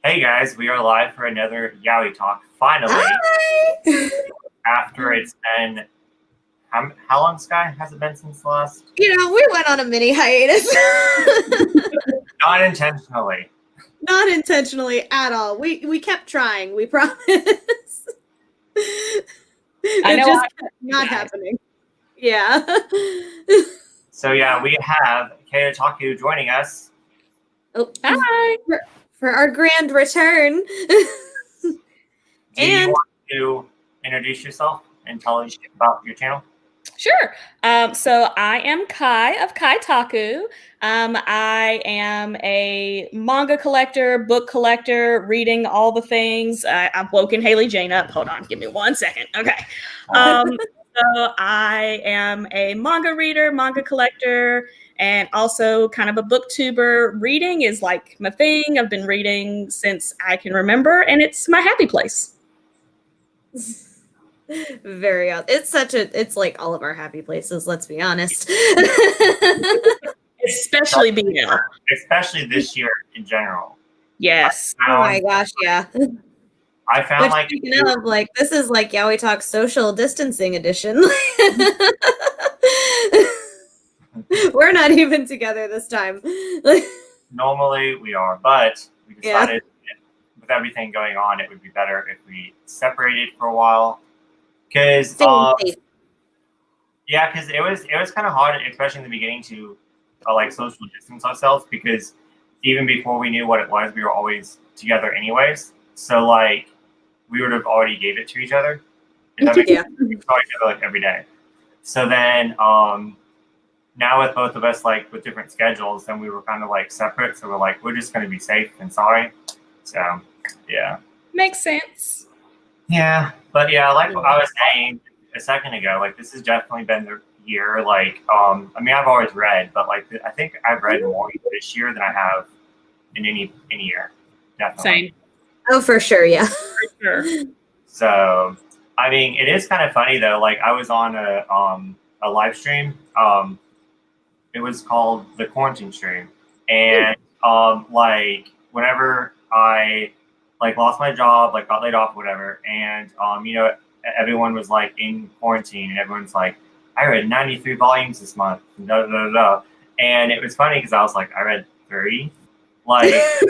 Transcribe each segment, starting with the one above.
Hey guys, we are live for another Yaoi Talk. Finally, Hi! after it's been how long, Sky? Has it been since the last? We went on a mini hiatus. Not intentionally. Not intentionally at all. We kept trying, we promise. I know it just kept not happening. Yeah. So yeah, we have Kyetaku joining us. Oh, Hi. For our grand return. Do you want to introduce yourself and tell us about your channel? Sure. So I am Kai of Kyetaku. I am a manga collector, book collector, reading all the things. I've woken Haley Jane up. Hold on, give me 1 second. Okay. So I am a manga reader, manga collector, and also kind of a booktuber. Reading is like my thing. I've been reading since I can remember, and it's my happy place. Very odd. It's like all of our happy places, let's be honest. Especially BL. Especially this year in general. Yes. Oh my gosh, yeah. I found this is like Yaoi Talk social distancing edition. We're not even together this time. Normally we are, but we decided with everything going on, it would be better if we separated for a while. Because it was kind of hard, especially in the beginning, to social distance ourselves, because even before we knew what it was, we were always together anyways. So we would have already gave it to each other. We saw each other every day. So then now with both of us with different schedules, then we were kind of separate. So we're just going to be safe and sorry. So yeah, makes sense. Yeah, but yeah, like what I was saying a second ago, this has definitely been the year. I've always read, but I think I've read more this year than I have in any year. Definitely. Same. Oh, for sure, yeah. For sure. So, it is kind of funny though. I was on a live stream. It was called the quarantine stream, and whenever I lost my job, got laid off, whatever, and everyone was in quarantine, and everyone's I read 93 volumes this month, and it was funny because I was I read 30, it's so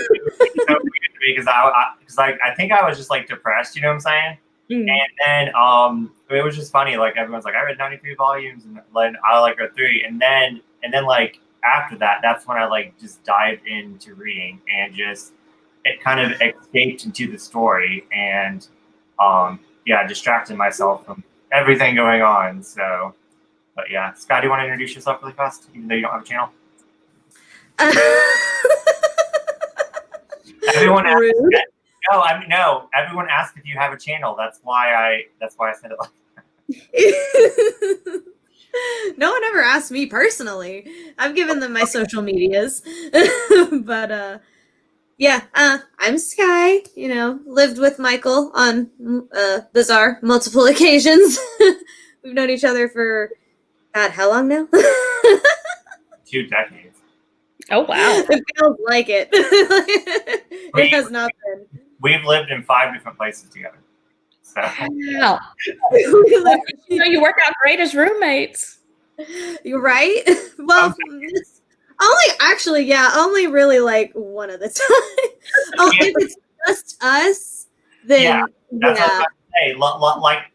weird to me because I think I was just depressed, you know what I'm saying? Mm. And then it was just funny, everyone's I read 93 volumes, and I read 3, and then after that, that's when I just dived into reading and just it kind of escaped into the story and distracted myself from everything going on. So, but yeah, Scott, do you want to introduce yourself really fast, even though you don't have a channel? Everyone asked. No. Everyone asked if you have a channel. That's why I said it that. No one ever asked me personally. I've given them my social medias, but yeah, I'm Sky, lived with Michael on bizarre multiple occasions. We've known each other for, God, how long now? 2 decades. Oh, wow. It feels like it. It has not been. We've lived in 5 different places together. So. Wow. You work out great as roommates. You're right. Well, only really one at a time. If it's just us, then that's what I was about to say.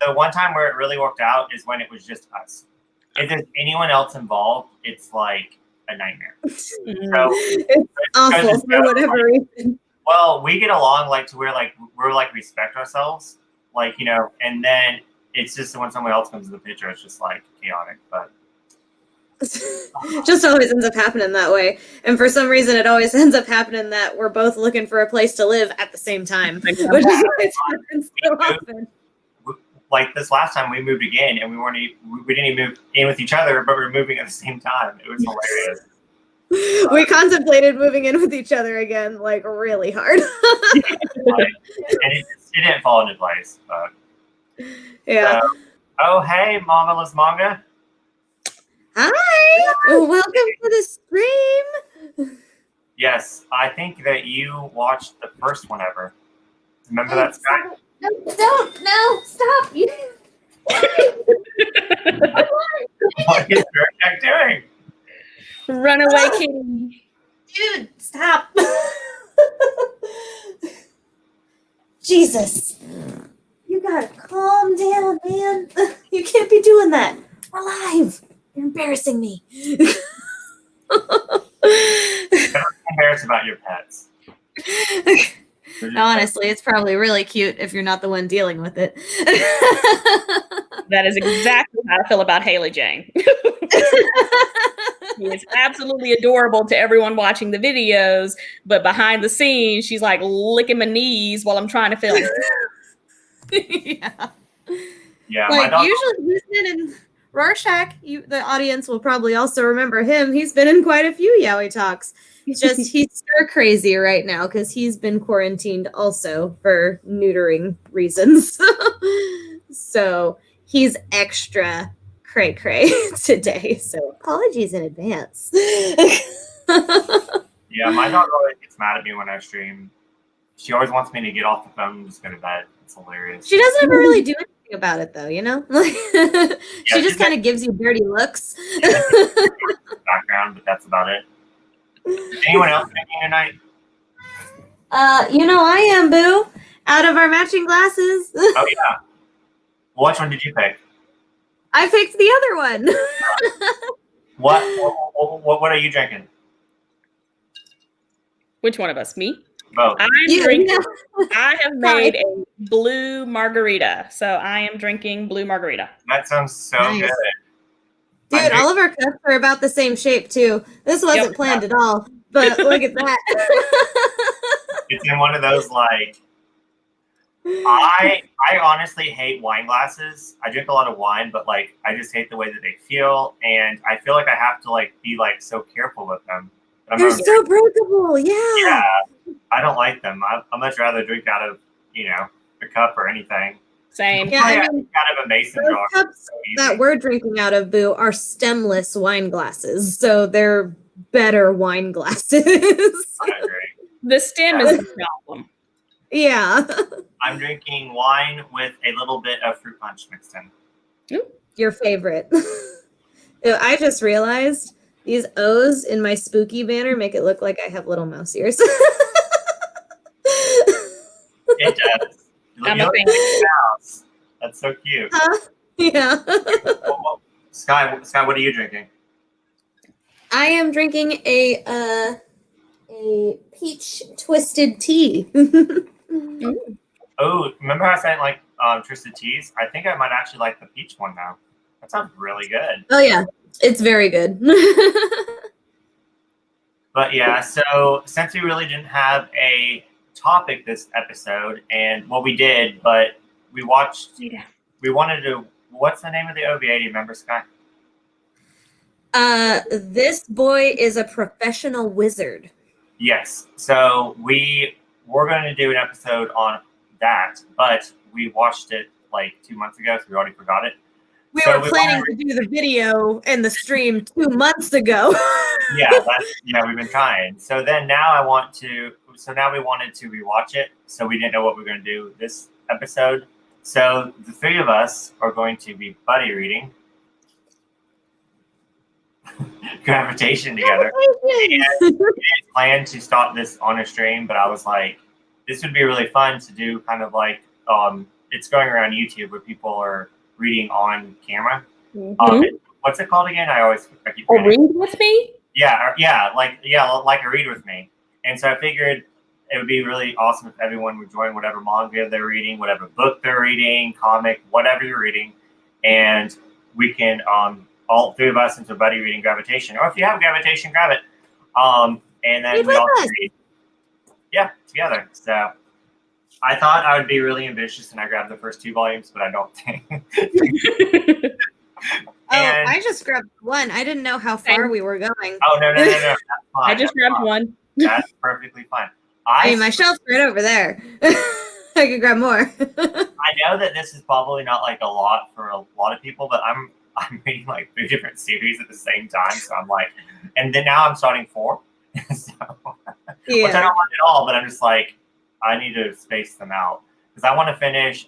The one time where it really worked out is when it was just us. If there's anyone else involved, it's a nightmare. So, it's awful for whatever reason. Well, we get along to where we're respect ourselves, and then it's just when someone else comes in the picture, it's just chaotic, but. Just always ends up happening that way, and for some reason it always ends up happening that we're both looking for a place to live at the same time, which is why it happens so often. This last time we moved again, and we didn't even move in with each other, but we were moving at the same time. It was hilarious. We contemplated moving in with each other again really hard. And it didn't fall into place, but yeah. Oh hey, Mama Manga. Hi! Welcome to the stream! Yes, I think that you watched the first one ever. Remember that, Sky? No, don't. No, stop. What is Jack doing? Runaway kitty. Dude, stop. Jesus. You gotta calm down, man. You can't be doing that. We're live. You're embarrassing me. Don't embarrass about your pets. Honestly, it's probably really cute if you're not the one dealing with it. That is exactly how I feel about Haley Jane. She is absolutely adorable to everyone watching the videos, but behind the scenes, she's like licking my knees while I'm trying to film. Yeah. Yeah, Like usually he's been in Rorschach. The audience will probably also remember him. He's been in quite a few Yaoi Talks. Just he's stir crazy right now because he's been quarantined also for neutering reasons. So he's extra cray cray today. So apologies in advance. Yeah, my dog always gets mad at me when I stream. She always wants me to get off the phone and just go to bed. It's hilarious. She doesn't ever really do anything about it though, you know? She just kind of gives you dirty looks. Background, but that's about it. Is anyone else drinking tonight? I am, Boo. Out of our matching glasses. Oh yeah. Well, which one did you pick? I picked the other one. What are you drinking? Which one of us? Me? Both. I'm drinking. I have made a blue margarita, so I am drinking blue margarita. That sounds so good. Dude, all of our cups are about the same shape too. This wasn't planned at all, but look at that. It's in one of those like. I honestly hate wine glasses. I drink a lot of wine, but like I just hate the way that they feel, and I feel like I have to like be like so careful with them. They're so breakable, Yeah, I don't like them. I much rather drink out of a cup or anything. Same. Yeah, I mean, out of a mason jar. Cups that we're drinking out of, Boo, are stemless wine glasses, so they're better wine glasses. I agree. The stem is the problem. Yeah. I'm drinking wine with a little bit of fruit punch mixed in. Your favorite. I just realized these O's in my spooky banner make it look like I have little mouse ears. It does. I'm a fan. Mouse. That's so cute. Yeah. Sky, what are you drinking? I am drinking a peach twisted tea. Oh, remember how I said like twisted teas? I think I might actually like the peach one now. That sounds really good. Oh yeah, it's very good. But yeah, so since we really didn't have a topic this episode, and well, we did, but we watched. Yeah. We wanted to. What's the name of the OVA? Do you remember, Sky? This boy is a professional wizard. Yes. So we were going to do an episode on that, but we watched it like 2 months ago, so we already forgot it. We were planning to do the video and the stream 2 months ago. Yeah, we've been trying. So then now we wanted to rewatch it. So we didn't know what we were going to do this episode. So the three of us are going to be buddy reading Gravitation together. And we didn't plan to start this on a stream, but I was like, this would be really fun to do kind of like, it's going around YouTube where people are reading on camera. Mm-hmm. What's it called again? I keep forgetting. Read with me? Like a read with me. And so I figured it would be really awesome if everyone would join whatever manga they're reading, whatever book they're reading, comic, whatever you're reading, and we can all three of us into buddy reading Gravitation. Or if you have Gravitation, grab it. And then we all read. Yeah, together. So I thought I would be really ambitious and I grabbed the first 2 volumes, but I don't think. I just grabbed one. I didn't know how far we were going. Oh, no. That's fine. I just grabbed one. That's perfectly fine. I mean, my shelf's right over there. I could grab more. I know that this is probably not like a lot for a lot of people, but I'm reading like 3 different series at the same time. So I'm like, and then now I'm starting 4. So, which I don't want at all, but I'm just like, I need to space them out because I want to finish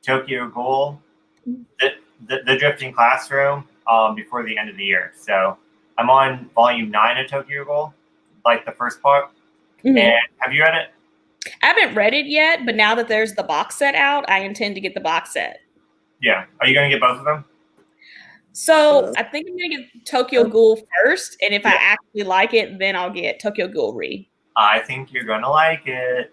Tokyo Ghoul, the Drifting Classroom, before the end of the year. So I'm on volume 9 of Tokyo Ghoul, like the first part. Mm-hmm. And have you read it? I haven't read it yet, but now that there's the box set out, I intend to get the box set. Yeah. Are you going to get both of them? So I think I'm going to get Tokyo Ghoul first, and if I actually like it, then I'll get Tokyo Ghoul Re. I think you're going to like it.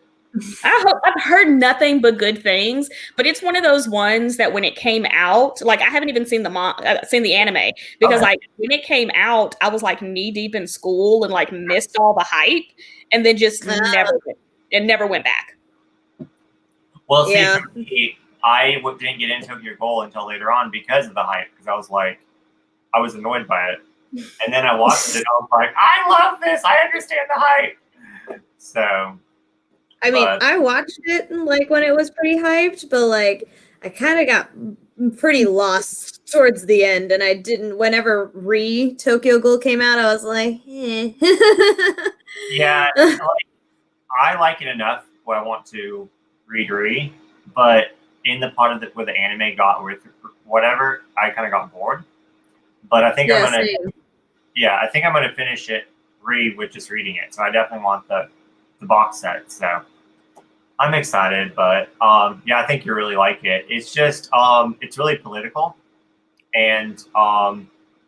I've heard nothing but good things, but it's one of those ones that when it came out, like I haven't even seen the anime because like when it came out, I was like knee deep in school and like missed all the hype, and then just never went back. Well, see, for me, I didn't get into Tokyo Ghoul until later on because of the hype. Because I was annoyed by it, and then I watched it. I was like, I love this. I understand the hype. So. I mean, I watched it like when it was pretty hyped, but like I kind of got pretty lost towards the end, and I didn't. Whenever Tokyo Ghoul came out, I was like, eh. Yeah, I like it enough where I want to read, but in the part of where the anime got with whatever, I kind of got bored. But I think I'm gonna finish it with just reading it. So I definitely want the box set. So I'm excited, but I think you really like it. It's just it's really political, and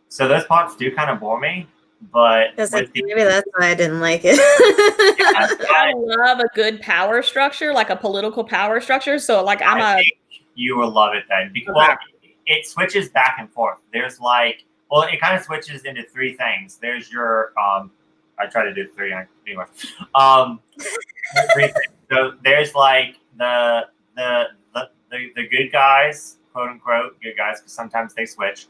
so those parts do kind of bore me. But maybe that's why I didn't like it. I love a good power structure, like a political power structure. So like you will love it then. Because it switches back and forth. There's it kind of switches into three things. There's your I try to do three anyway. Three things. So there's like the good guys, quote unquote good guys, because sometimes they switch.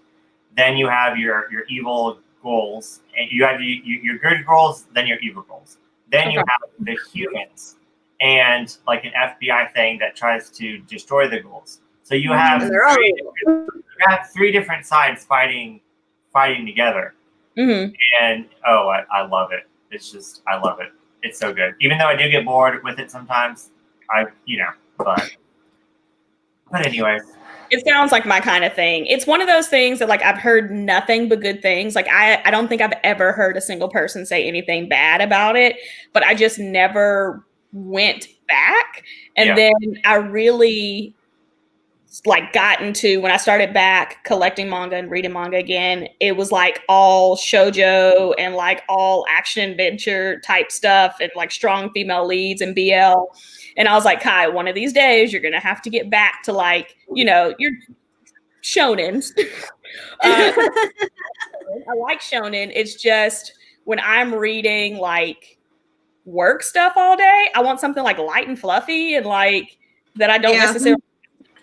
Then you have your evil ghouls, and you have your good ghouls, then your evil ghouls. Then you have the humans, and like an FBI thing that tries to destroy the ghouls. So you have three different sides fighting together. Mm-hmm. And I love it. It's just I love it. It's so good. Even though I do get bored with it sometimes, but anyways. It sounds like my kind of thing. It's one of those things that like I've heard nothing but good things. Like I don't think I've ever heard a single person say anything bad about it, but I just never went back. And then I really like got into when I started back collecting manga and reading manga again, it was like all shoujo and like all action adventure type stuff and like strong female leads and BL. And I was like, Kai, one of these days you're going to have to get back to like, your shonens. I like shonen. It's just when I'm reading like work stuff all day, I want something like light and fluffy and like that I don't necessarily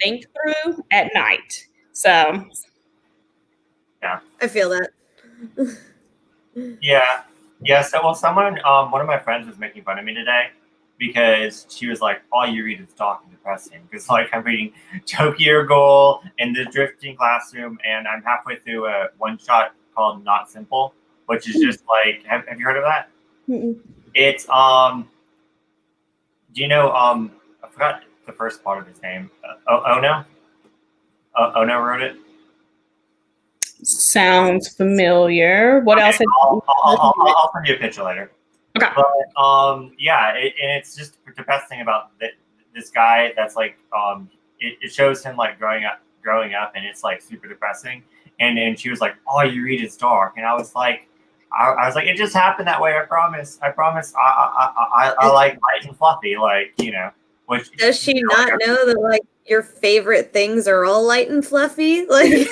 think through at night. So I feel that. So someone one of my friends was making fun of me today because she was like, all you read is dark and depressing, because like I'm reading Tokyo Ghoul and the Drifting Classroom, and I'm halfway through a one shot called Not Simple, which is just like have you heard of that? Mm-mm. It's do you know I forgot the first part of his name. Ono wrote it. Sounds familiar. What else? I'll send you a picture later. Okay. But and it's just the best thing about this guy that's like it shows him like growing up, and it's like super depressing. And she was like, all you read is dark, and I was like, it just happened that way. I promise. I like light and fluffy, like Which does she not know that like your favorite things are all light and fluffy? Like,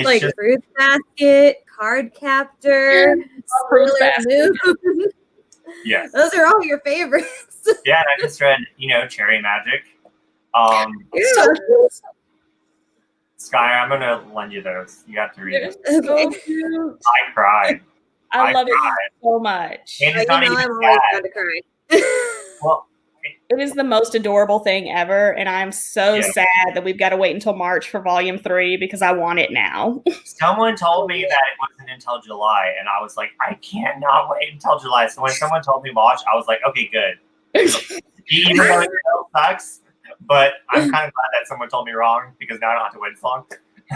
like just, Fruit Basket, Card Captor, Moon. Yeah, those are all your favorites. Yeah, I just read, Cherry Magic. Sky, I'm gonna lend you those. You have to read it. So cute. I cried. I love it so much. And it's not even I'm always down to cry. It is the most adorable thing ever, and I'm so sad that we've got to wait until March for Volume 3 because I want it now. Someone told me that it wasn't until July, and I was like, I cannot wait until July. So when someone told me March, I was like, okay, good. Even though it still sucks, but I'm kind of glad that someone told me wrong because now I don't have to wait as long.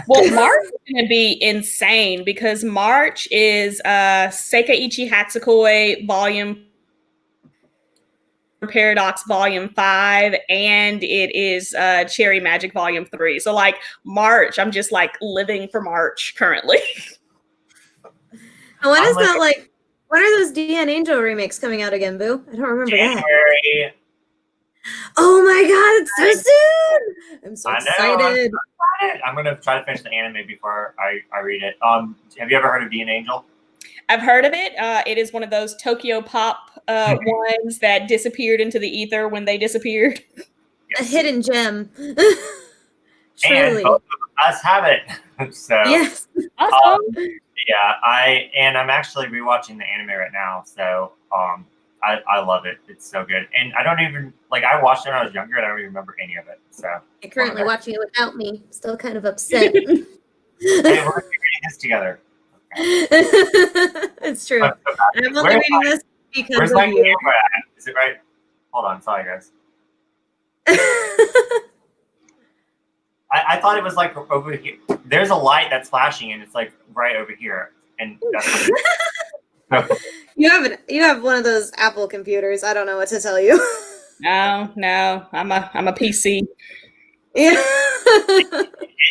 Well, March is going to be insane because March is Seikaichi Hatsukoi Volume Paradox Volume 5, and it is Cherry Magic Volume 3. So like March, I'm just like living for March currently. And when is that like? When are those DN Angel remakes coming out again, Boo? I don't remember January. that. Oh my god, it's so soon! I'm so excited. I'm gonna try to finish the anime before I read it. Have you ever heard of DN Angel? I've heard of it. It is one of those Tokyo Pop ones that disappeared into the ether when they disappeared. Yes. A hidden gem. Truly. And both of us have it. So yes. Awesome. I'm actually rewatching the anime right now. So I love it. It's so good. And I don't even I watched it when I was younger and I don't even remember any of it. So you're currently watching it without me. Still kind of upset. Hey, we're reading this together. It's true. And I'm only reading this because where's of my you. camera at? Is it right? Hold on, sorry guys. I thought it was like over here. There's a light that's flashing and it's like right over here. And that's what you have one of those Apple computers. I don't know what to tell you. No, I'm a PC. Yeah.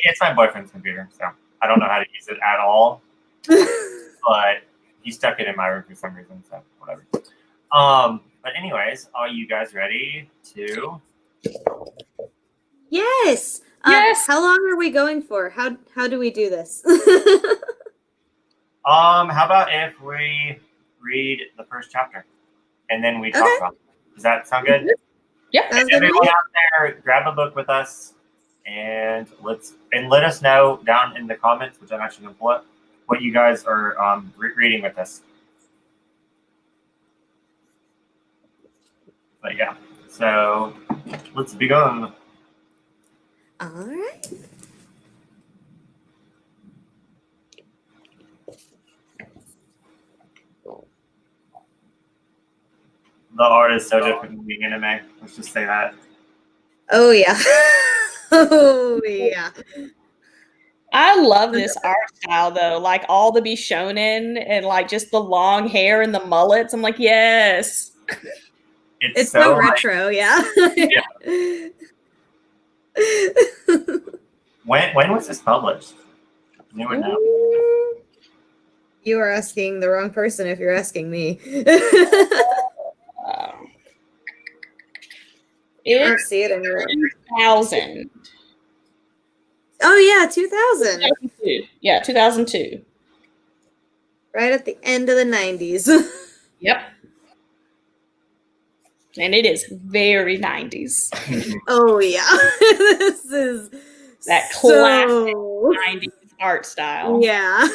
It's my boyfriend's computer, so I don't know how to use it at all. But he stuck it in my room for some reason, so whatever. But anyways, are you guys ready to? Yes. Yes. How long are we going for? How do we do this? How about if we read the first chapter and then we talk about it? Does that sound good? Yeah. Everyone out there, grab a book with us and let us know down in the comments, which I'm actually gonna pull up, what you guys are reading with us. But yeah, so let's begin. All right. The art is so different than the anime. Let's just say that. Oh yeah. Oh yeah. I love this art style though, like all the Bishonen and like just the long hair and the mullets. I'm like, yes. It's so retro, yeah. When was this published? Anyone know? You are asking the wrong person if you're asking me. I don't see it anywhere. 2000. Oh yeah, 2000. 2002. Yeah, 2002. Right at the end of the 90s. Yep. And it is very 90s. Oh yeah. This is that classic 90s art style. Yeah.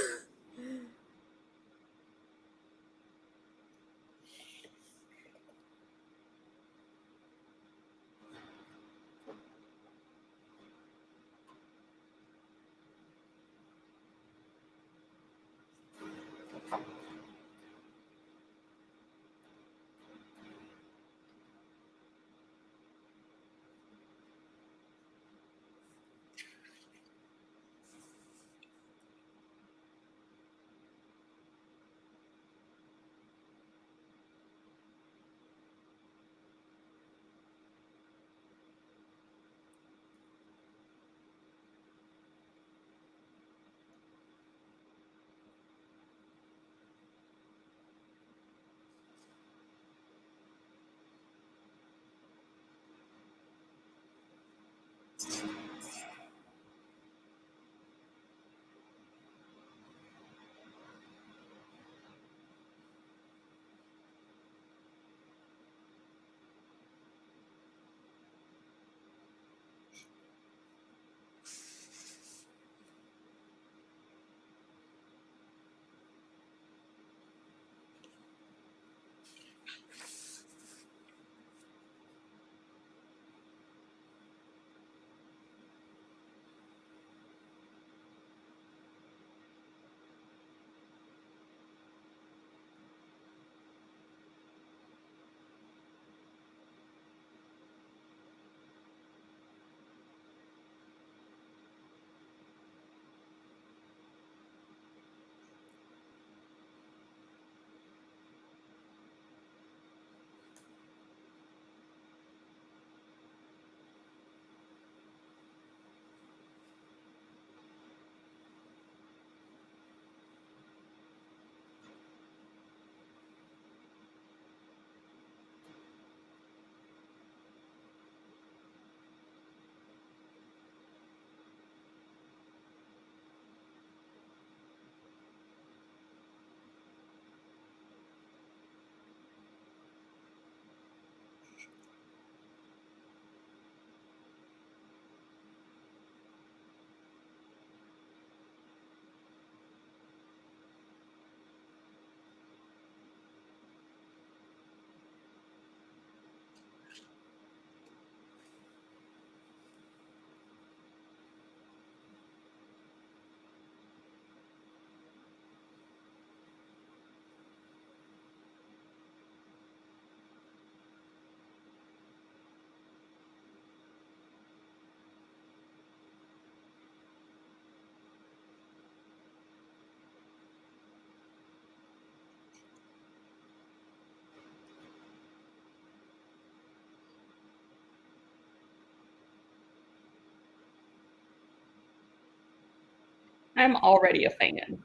I'm already a fan.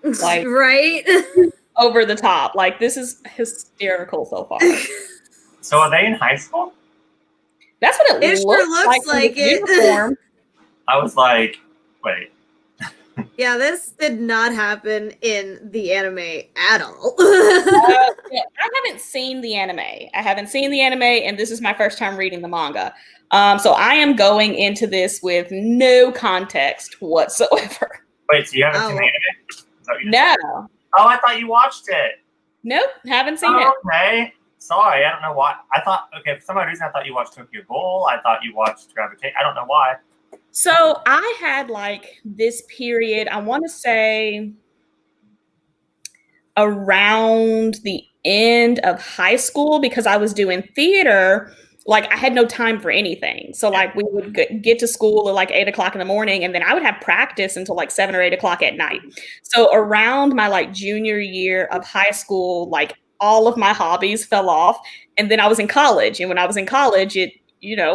Like, right? over the top. Like, this is hysterical so far. So are they in high school? That's what It sure looks from like the it. uniform. I was like, wait. Yeah, this did not happen in the anime at all. Yeah, I haven't seen the anime. And this is my first time reading the manga. So I am going into this with no context whatsoever. Wait, so you haven't seen the anime? Is that what you just said? No. Oh, I thought you watched it. Nope, haven't seen it. Okay. Sorry, I don't know why. I thought, okay, for some odd reason, I thought you watched Tokyo Ghoul. I thought you watched Gravitate. I don't know why. So I had like this period, I want to say around the end of high school, because I was doing theater. Like, I had no time for anything. So like, we would get to school at like 8:00 in the morning, and then I would have practice until like 7 or 8:00 at night. So around my like junior year of high school, like all of my hobbies fell off. And then I was in college. And when I was in college, it,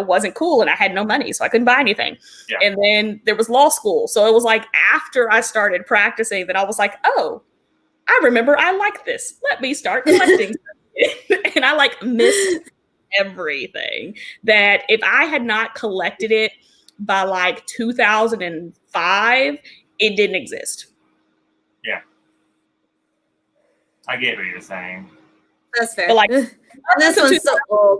wasn't cool, and I had no money, so I couldn't buy anything. Yeah. And then there was law school. So it was like after I started practicing that I was like, oh, I remember I like this. Let me start collecting. And I like missed everything that if I had not collected it by like 2005, it didn't exist. Yeah. I get what you're saying. That's fair. But like, this one's so old.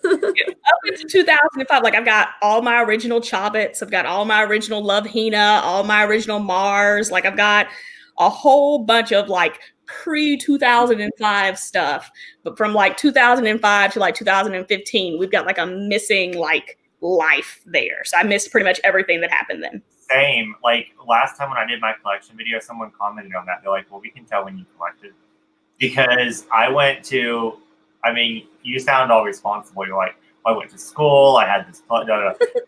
up into 2005, like I've got all my original Chobbits, I've got all my original Love Hina, all my original Mars. Like, I've got a whole bunch of like pre-2005 stuff, but from like 2005 to like 2015, we've got like a missing like life there. So I missed pretty much everything that happened then. Same. Like, last time when I did my collection video, someone commented on that. They're like, well, we can tell when you collected. Because I went to, you sound all responsible. You're like, well, I went to school, I had this,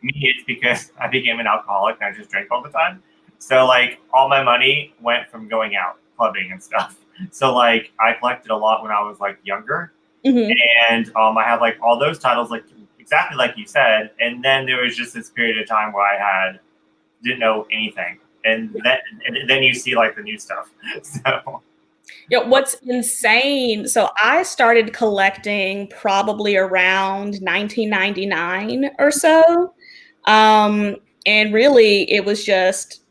Me, it's because I became an alcoholic and I just drank all the time. So, like, all my money went from going out, clubbing and stuff. So, like, I collected a lot when I was, like, younger. Mm-hmm. And I had, like, all those titles, like, exactly like you said. And then there was just this period of time where I didn't know anything. And then you see, like, the new stuff. So... Yeah, what's insane, so I started collecting probably around 1999 or so. And really, it was just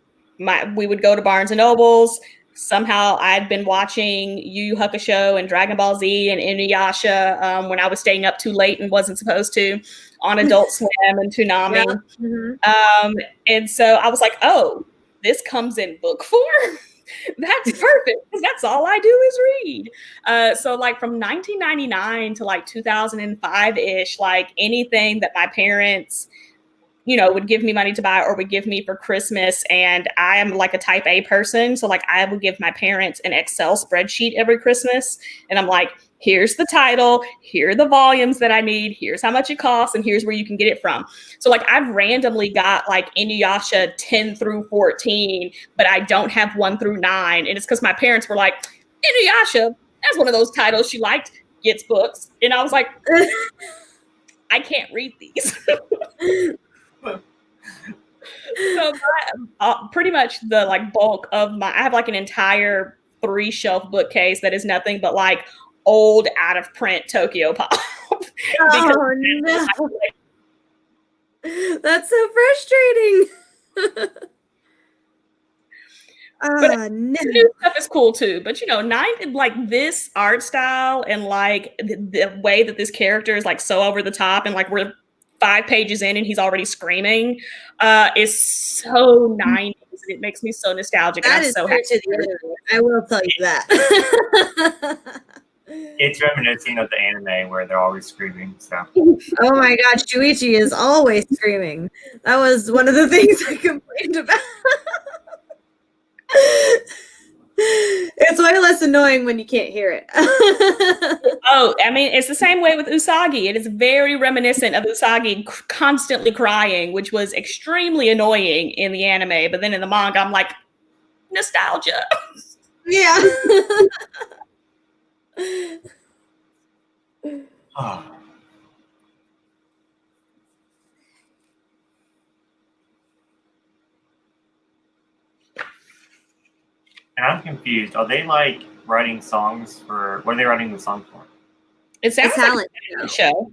we would go to Barnes and Nobles. Somehow I'd been watching Yu Yu Hakusho and Dragon Ball Z and Inuyasha when I was staying up too late and wasn't supposed to, on Adult Swim and Toonami. Yeah. Mm-hmm. And so I was like, oh, this comes in book form? That's perfect, because that's all I do is read. So like from 1999 to like 2005-ish, like anything that my parents, would give me money to buy or would give me for Christmas. And I am like a type A person. So like I would give my parents an Excel spreadsheet every Christmas. And I'm like, here's the title, here are the volumes that I need, here's how much it costs, and here's where you can get it from. So like I've randomly got like Inuyasha 10 through 14, but I don't have 1 through 9. And it's because my parents were like, Inuyasha, that's one of those titles she liked, gets books. And I was like, I can't read these. So pretty much the like bulk of I have like an entire 3-shelf bookcase that is nothing but like old out of print Tokyo Pop. Oh no. That's so frustrating. But no. new stuff is cool too. But like this art style and like the way that this character is like so over the top, and like we're 5 pages in and he's already screaming, is so 90s, and it makes me so nostalgic. That and I'm is so happy. I will tell you that. It's reminiscing of the anime where they're always screaming. So. Oh my God, Shuichi is always screaming. That was one of the things I complained about. It's way less annoying when you can't hear it. Oh, it's the same way with Usagi. It is very reminiscent of Usagi constantly crying, which was extremely annoying in the anime. But then in the manga, I'm like, nostalgia. Yeah. Oh. And I'm confused. Are they like writing songs for? What are they writing the song for? It sounds like talent a talent show.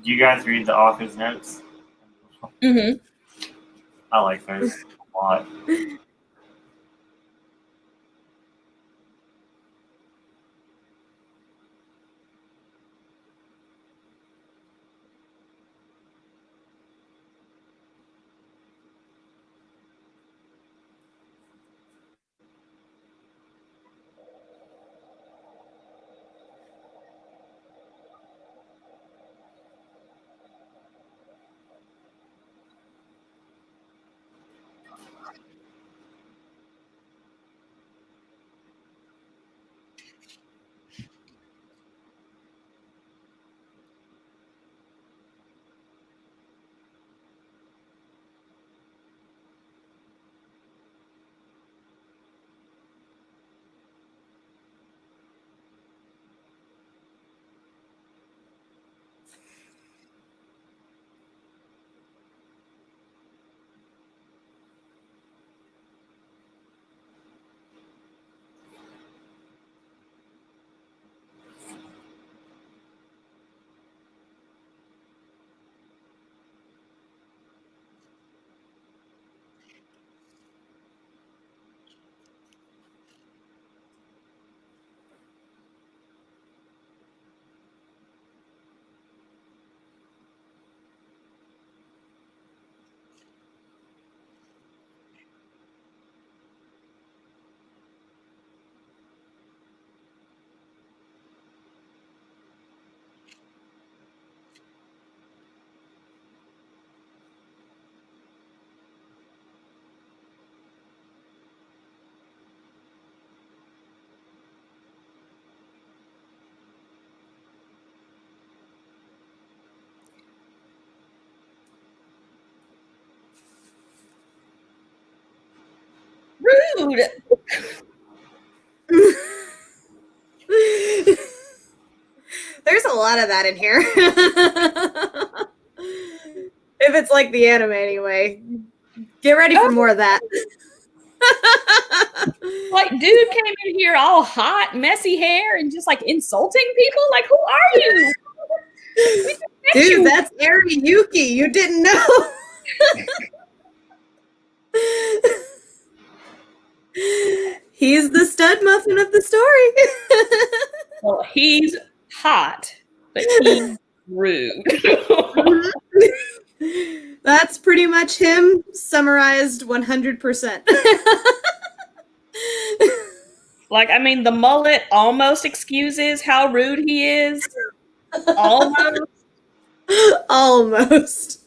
Did you guys read the author's notes? Mm-hmm. I like those a lot. rude. There's a lot of that in here. If it's like the anime anyway. Get ready for more of that. Like, dude came in here all hot, messy hair, and just like insulting people. Like, who are you? Dude, that's Eri Yuki. You didn't know. He's the stud muffin of the story. Well, he's hot, but he's rude. That's pretty much him summarized 100%. Like, I mean, the mullet almost excuses how rude he is. Almost. Almost.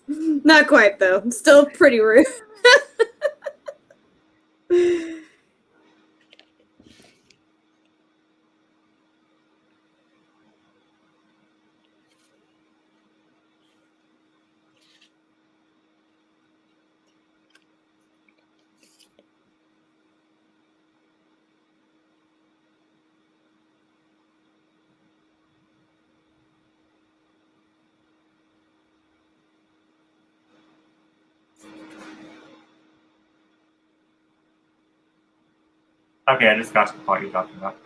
Not quite, though. Still pretty rude. Okay, I just got to the part you're talking about.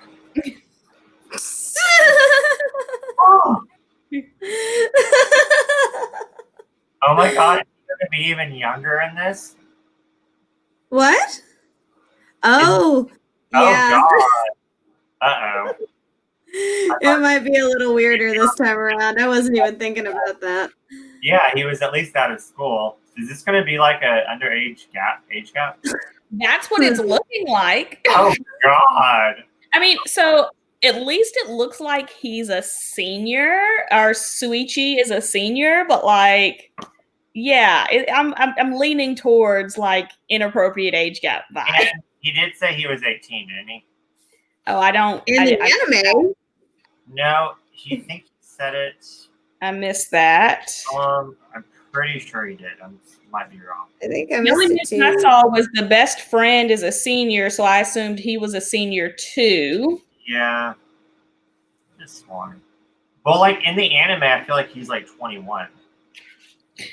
Oh my god, he's gonna be even younger in this? What? Oh, yeah. Oh god. Uh-oh. It might be a little weirder this time around. I wasn't even thinking about that. Yeah, he was at least out of school. Is this gonna be like a underage age gap? That's what it's looking like. Oh god. I mean, so at least it looks like he's a senior, or Suichi is a senior, but like, yeah, I'm leaning towards like inappropriate age gap vibe. He did say he was 18, didn't he? Oh, I don't. In the anime? No, he think he said it. I missed that. I'm pretty sure he did. I might be wrong. I think I The only missed it mention too. I saw was the best friend is a senior, so I assumed he was a senior too. Yeah. This one. Well, like in the anime, I feel like he's like 21.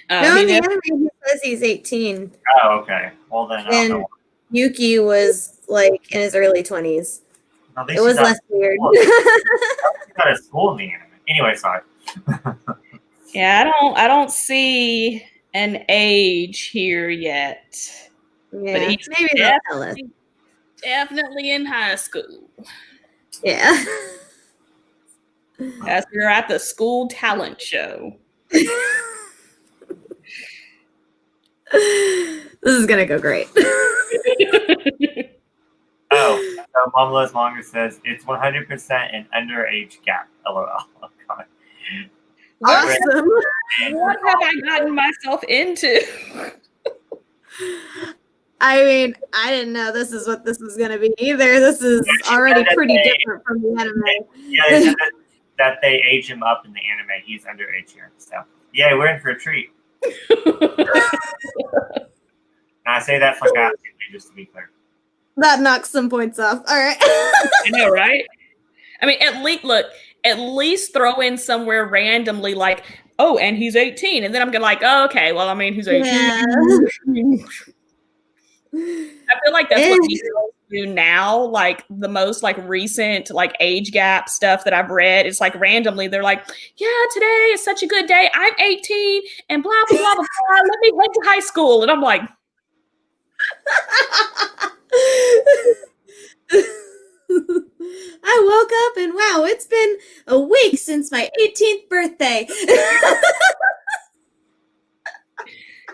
No, in the anime he says he's 18. Oh, okay. Well then, I don't And know. Yuki was like in his early 20s. At least It was he's less weird. out of school in the anime. Anyway, sorry. Yeah, I don't see an age here yet. Yeah, he's maybe they'll tell us. Definitely in high school. Yeah. As we're at the school talent show. This is gonna go great. Oh, so Momlo's manga says it's 100% an underage gap. LOL. Oh, God. Awesome. What have I gotten myself into? I mean, I didn't know this is what this was gonna be either. This is already pretty different from the anime. Yeah, they said that they age him up in the anime. He's underage here. So, yeah, we're in for a treat. And I say that sarcastically, just to be clear. That knocks some points off. All right. I know, right? I mean, at least throw in somewhere randomly like, oh, and he's 18. And then I'm gonna like, oh, okay, well, I mean, he's 18. Yeah. I feel like that's what these girls do now. Like the most like recent like age gap stuff that I've read. It's like randomly they're like, yeah, today is such a good day. I'm 18 and blah blah blah blah blah. Let me head to high school. And I'm like, I woke up and wow, it's been a week since my 18th birthday.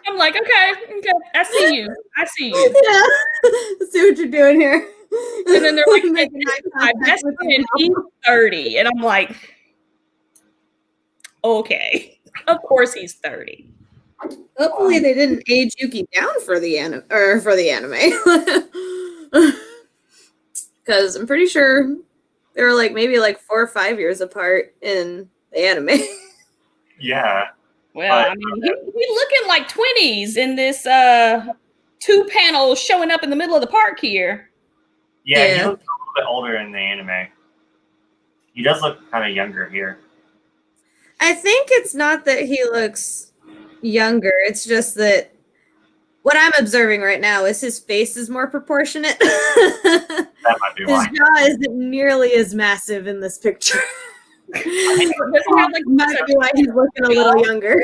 I'm like, okay, I see you. I see you. Yeah. See what you're doing here. And then they're like, Making eye my contact best with friend, you. he's 30. And I'm like, okay. Of course he's 30. Hopefully they didn't age Yuki down for the anime because I'm pretty sure they were like maybe like 4 or 5 years apart in the anime. Yeah. Well, I mean, he's looking like 20s in this two panels showing up in the middle of the park here. Yeah, he Yeah. looks a little bit older in the anime. He does look kind of younger here. I think it's not that he looks younger. It's just that what I'm observing right now is his face is more proportionate. That might be His why. jaw isn't nearly as massive in this picture. Does he have like Might be why he's looking a little younger.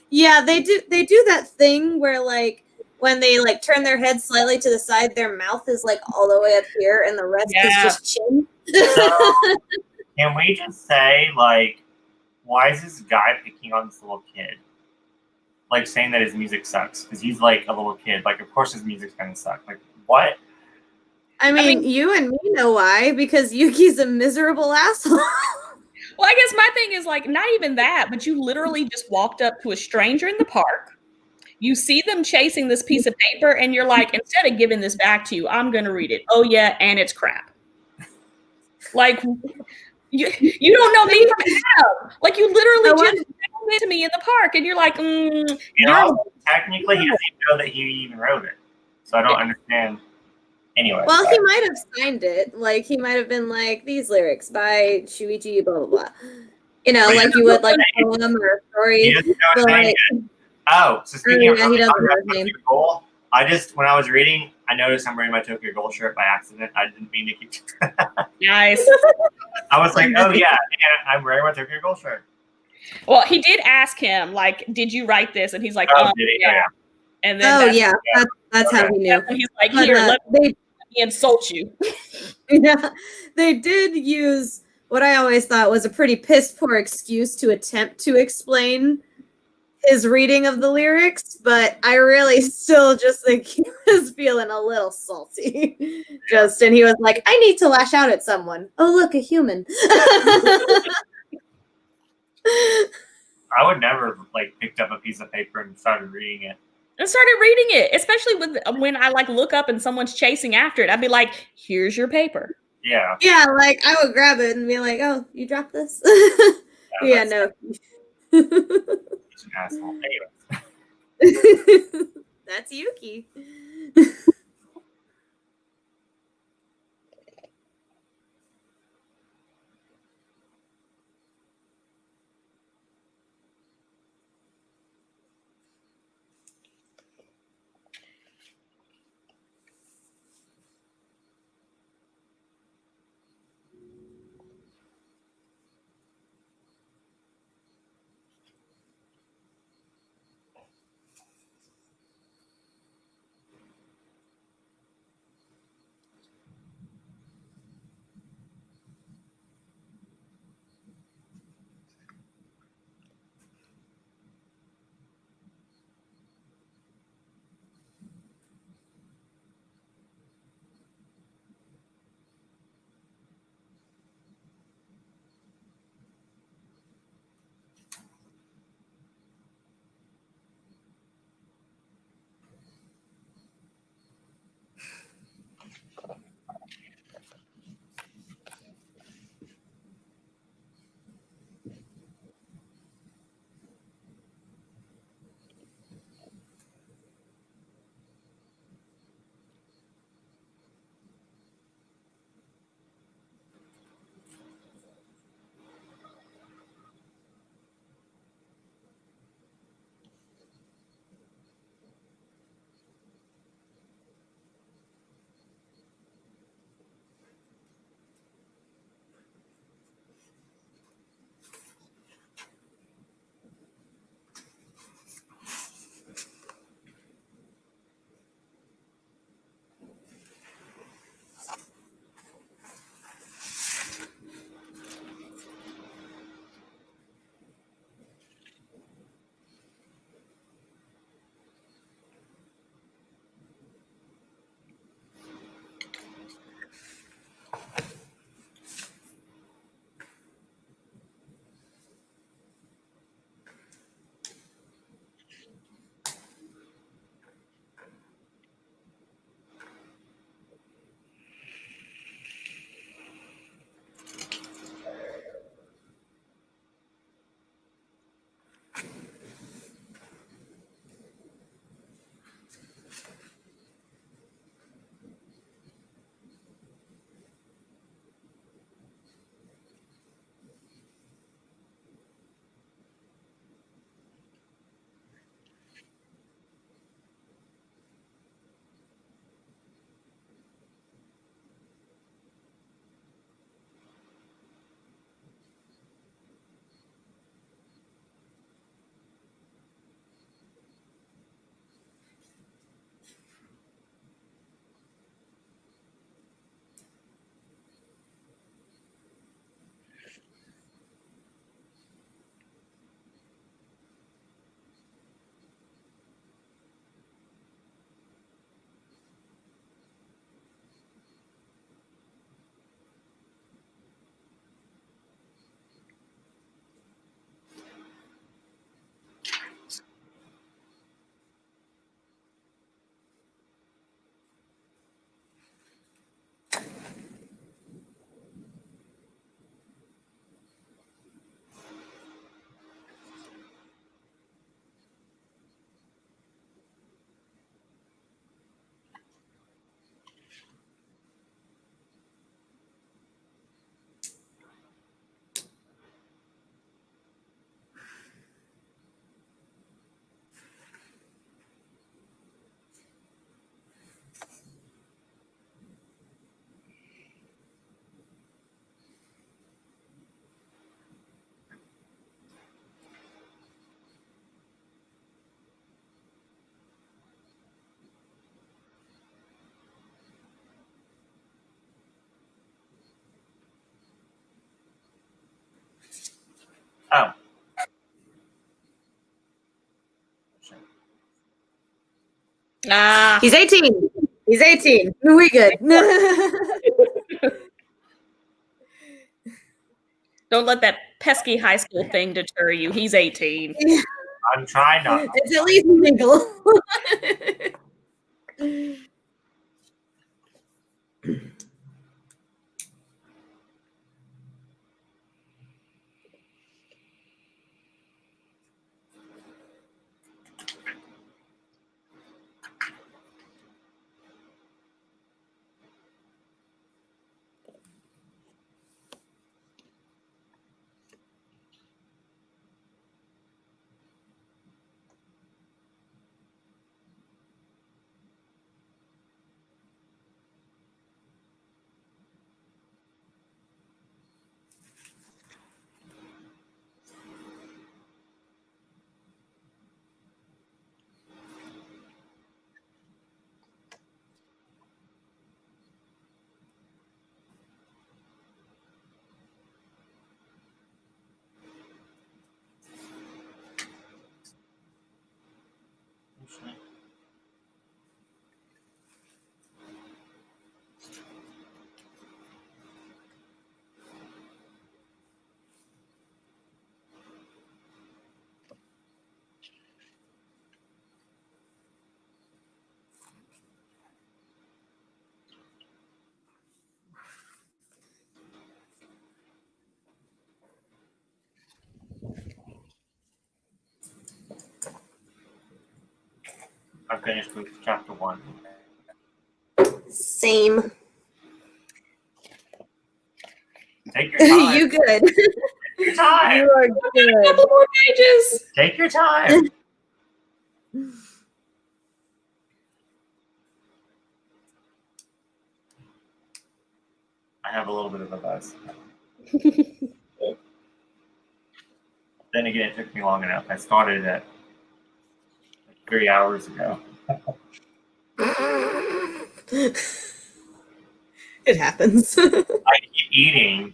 Yeah, they do that thing where like when they like turn their head slightly to the side, their mouth is like all the way up here and the rest is just chin. So, can we just say, like, why is this guy picking on this little kid? Like, saying that his music sucks. Because he's, like, a little kid. Like, of course his music's gonna suck. Like, what? I mean, you and me know why, because Yuki's a miserable asshole. Well, I guess my thing is like not even that, but you literally just walked up to a stranger in the park. You see them chasing this piece of paper, and you're like, instead of giving this back to you, I'm going to read it. Oh, yeah, and it's crap. Like, you don't know me from Adam. Like, you literally just found it to me in the park, and you're like, technically, he doesn't even know that he even wrote it. So I don't understand. Anyway. Well, he might have signed it. Like, he might have been like, these lyrics by Shuichi, blah, blah, blah. You know, like you would like a poem or a story. He doesn't know his name yet. Oh, so speaking of he doesn't know his name. Goal, when I was reading, I noticed I'm wearing my Tokyo Ghoul shirt by accident. I didn't mean to keep. Nice. I was like, oh yeah, I'm wearing my Tokyo Ghoul shirt. Well, he did ask him, like, did you write this? And he's like, oh, did he? Yeah. And then that's how he knew. He's like, here, let me insult you. Yeah, they did use what I always thought was a pretty piss poor excuse to attempt to explain his reading of the lyrics, but I really still just think he was feeling a little salty. And he was like, I need to lash out at someone. Oh, look, a human. I would never like picked up a piece of paper and started reading it. And started reading it, especially when I like look up and someone's chasing after it. I'd be like, here's your paper. Yeah. Yeah, like I would grab it and be like, oh, you dropped this? Yeah, no. An asshole. Anyways. That's Yuki. Ah, He's 18. He's 18. We good. don't let that pesky high school thing deter you. He's 18. I'm trying not. It's at least legal. I'm finished with chapter 1. Same. Take your time. You good. Take your time. You are A good. couple more pages. Take your time. I have a little bit of a buzz. Then again, it took me long enough. I started at 3 hours ago. It happens. I keep eating,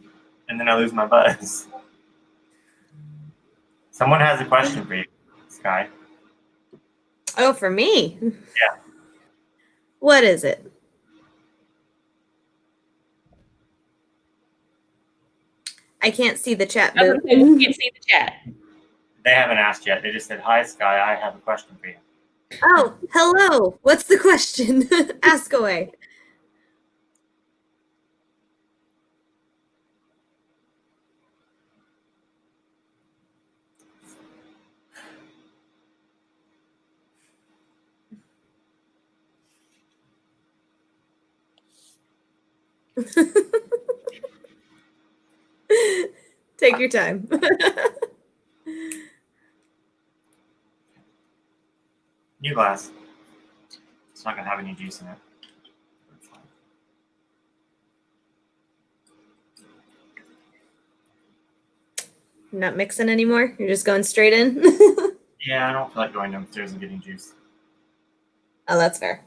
and then I lose my buzz. Someone has a question for you, Sky. Oh, for me? Yeah. What is it? I can't see the chat, I was Boo. gonna say, we can't see the chat. They haven't asked yet. They just said, "Hi, Sky. I have a question for you." Oh, hello. What's the question? Ask away. Take your time. New glass. It's not gonna have any juice in it. It's fine. Not mixing anymore? You're just going straight in? Yeah, I don't feel like going downstairs and getting juice. Oh, that's fair.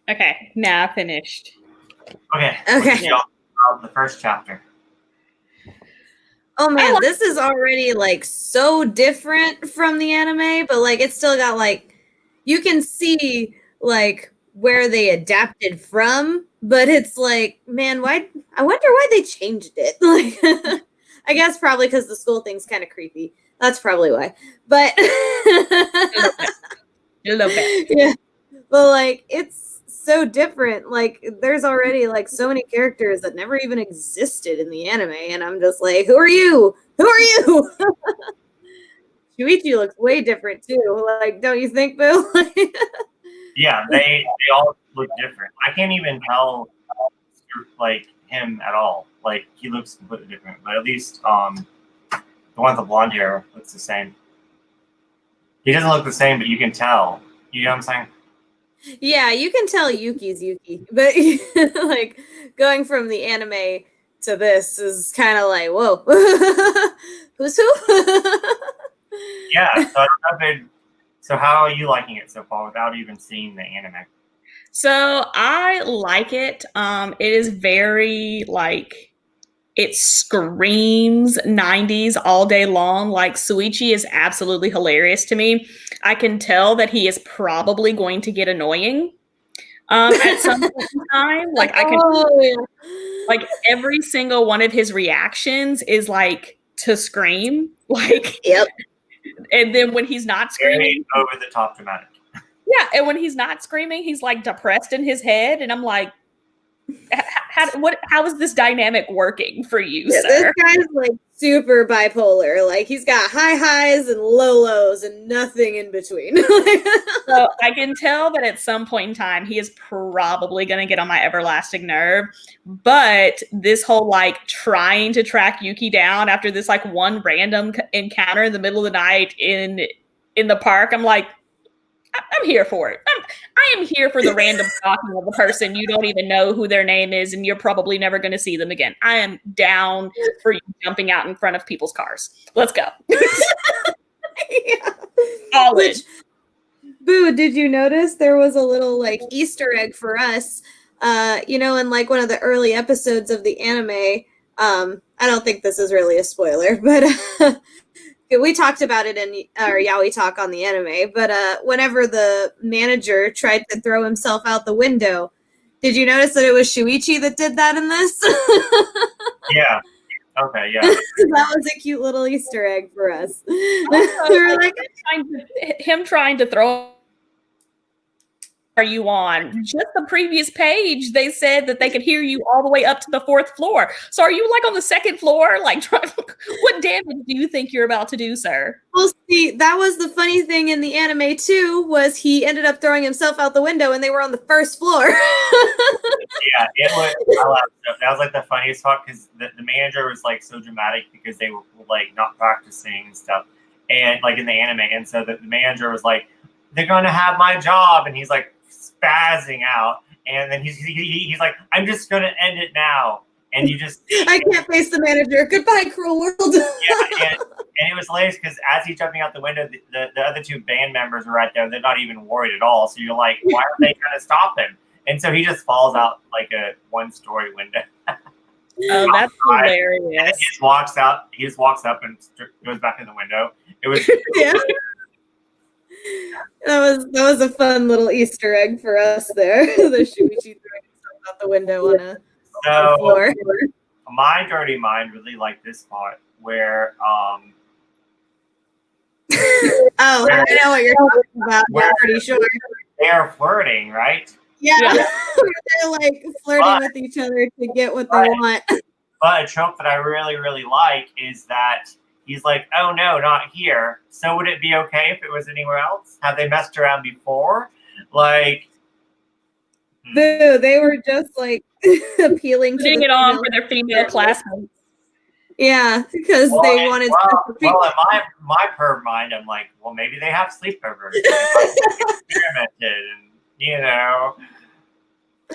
Okay, now finished. Okay. Okay. The first chapter. Oh man, like- this is already like so different from the anime, but like it's still got like you can see like where they adapted from, but it's like, man, why I wonder why they changed it. Like I guess probably because the school thing's kind of creepy. That's probably why. But A little bit. yeah. But like it's so different. Like there's already like so many characters that never even existed in the anime, and I'm just like, who are you? Who are you? Shuichi looks way different too. Like, don't you think, Boo? Yeah, they all look different. I can't even tell like him at all. Like he looks completely different. But at least the one with the blonde hair looks the same. He doesn't look the same, but you can tell. You know what I'm saying? Yeah, you can tell Yuki's Yuki, but like going from the anime to this is kind of like, whoa, who's who? Yeah. So I don't know if So how are you liking it so far without even seeing the anime? So I like it. It is very like it screams 90s all day long. Like Suichi is absolutely hilarious to me. I can tell that he is probably going to get annoying at some point in time. Like I can like every single one of his reactions is like to scream. Like Yep. and then when he's not screaming, Very over the top dramatic. yeah, and when he's not screaming, he's like depressed in his head, and I'm like, how is this dynamic working for you, Yeah, sir? this guy's like super bipolar. Like he's got high highs and low lows and nothing in between. So I can tell that at some point in time, he is probably going to get on my everlasting nerve. But this whole like trying to track Yuki down after this like one random encounter in the middle of the night in the park, I'm like, I'm here for it. I am here for the random stalking of a person you don't even know who their name is, and you're probably never going to see them again. I am down for you jumping out in front of people's cars. Let's go. Yeah. All in. Which, Boo, did you notice there was a little like Easter egg for us? In like one of the early episodes of the anime. I don't think this is really a spoiler, but we talked about it in our Yaoi Talk on the anime. But whenever the manager tried to throw himself out the window, did you notice that it was Shuichi that did that in this? Yeah. Okay, yeah. That was a cute little Easter egg for us. Also, We're like, him trying to throw. Are you on? Just the previous page, they said that they could hear you all the way up to the 4th floor. So are you like on the 2nd floor? Like, what damage do you think you're about to do, sir? well, see, that was the funny thing in the anime too, was he ended up throwing himself out the window and they were on the 1st floor. Yeah, it was. I laughed. That was like the funniest part because the manager was like so dramatic because they were like not practicing and stuff, and like in the anime, and so the manager was like, "They're going to have my job," and he's like spazzing out, and then he's like, "I'm just going to end it now," and you just I can't face the manager. Goodbye, cruel world. yeah, and it was hilarious because as he's jumping out the window, the other 2 band members are right there. They're not even worried at all. So you're like, why are they trying to stop him? And so he just falls out like a 1-story window. Oh, that's hilarious. And he just walks out. He just walks up and goes back in the window. It was Yeah. That was a fun little Easter egg for us there. The Shuichi throwing himself out the window on a floor. My dirty mind really liked this part where Oh, I know what you're talking about. I'm pretty sure. they're flirting, right? Yeah. They're like flirting with each other to get what they want. But a trope that I really, really like is that he's like, oh no, not here. So would it be okay if it was anywhere else? Have they messed around before? Like, Boo, they were just like appealing to putting it on for their female classmates. Yeah, because they wanted well, in my perv mind, I'm like, well, maybe they have sleepovers. Experimented and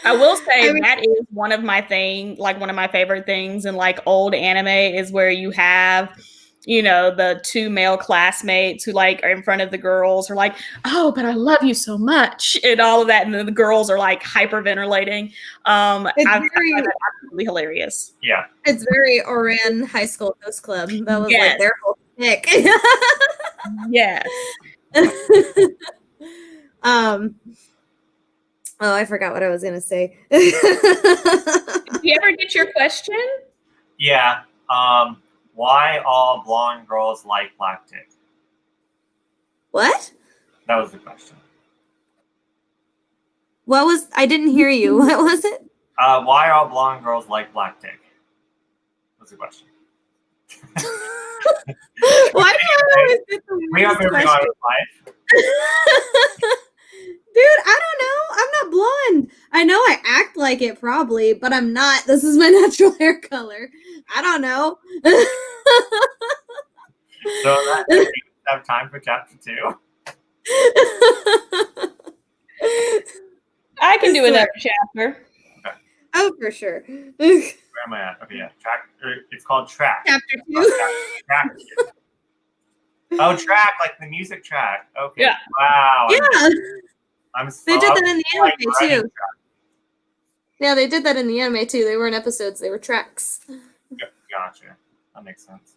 I will say that is one of my favorite things in like old anime is where you have, the 2 male classmates who like are in front of the girls are like, oh, but I love you so much and all of that. And then the girls are like hyperventilating. I find that absolutely hilarious. Yeah. It's very Oran High School Host Club. That was like their whole pick. Yes. Oh, I forgot what I was gonna say. Did you ever get your question? Yeah. Why all blonde girls like black dick? What? That was the question. I didn't hear you. What was it? Why all blonde girls like black dick? What's the question? Why do I always get the We have moving on with life. Dude, I don't know. I'm not blonde. I know I act like it probably, but I'm not. This is my natural hair color. I don't know. So we have time for chapter 2. I can do another chapter. Okay. Oh, for sure. Where am I at? Okay, yeah. It's called Track. Chapter 2. Track. Oh, track, like the music track. Okay. Yeah. Wow. Yeah, I'm they did that in the like anime running too. Yeah, they did that in the anime too. They weren't episodes; they were tracks. track. Gotcha. That makes sense.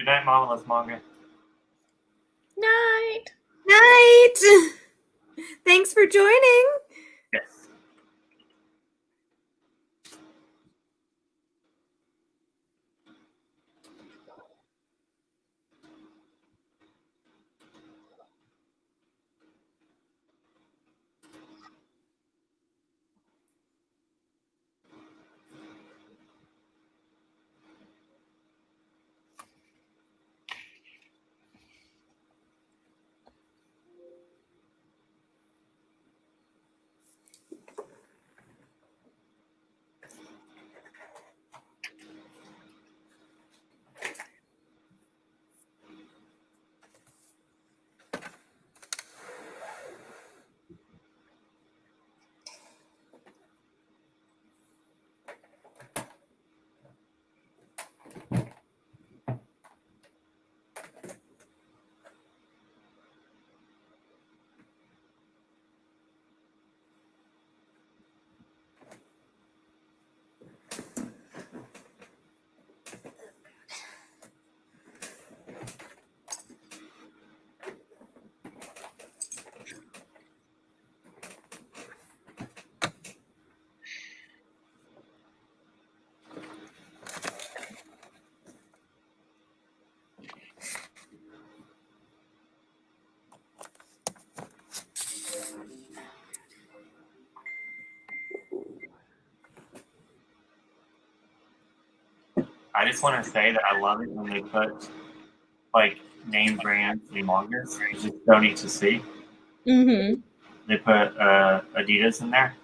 Good night, Mama. Manga. Night. Night. Thanks for joining. Yes. I just want to say that I love it when they put like name brands in mangas. It's just so neat to see. Mm-hmm. They put Adidas in there.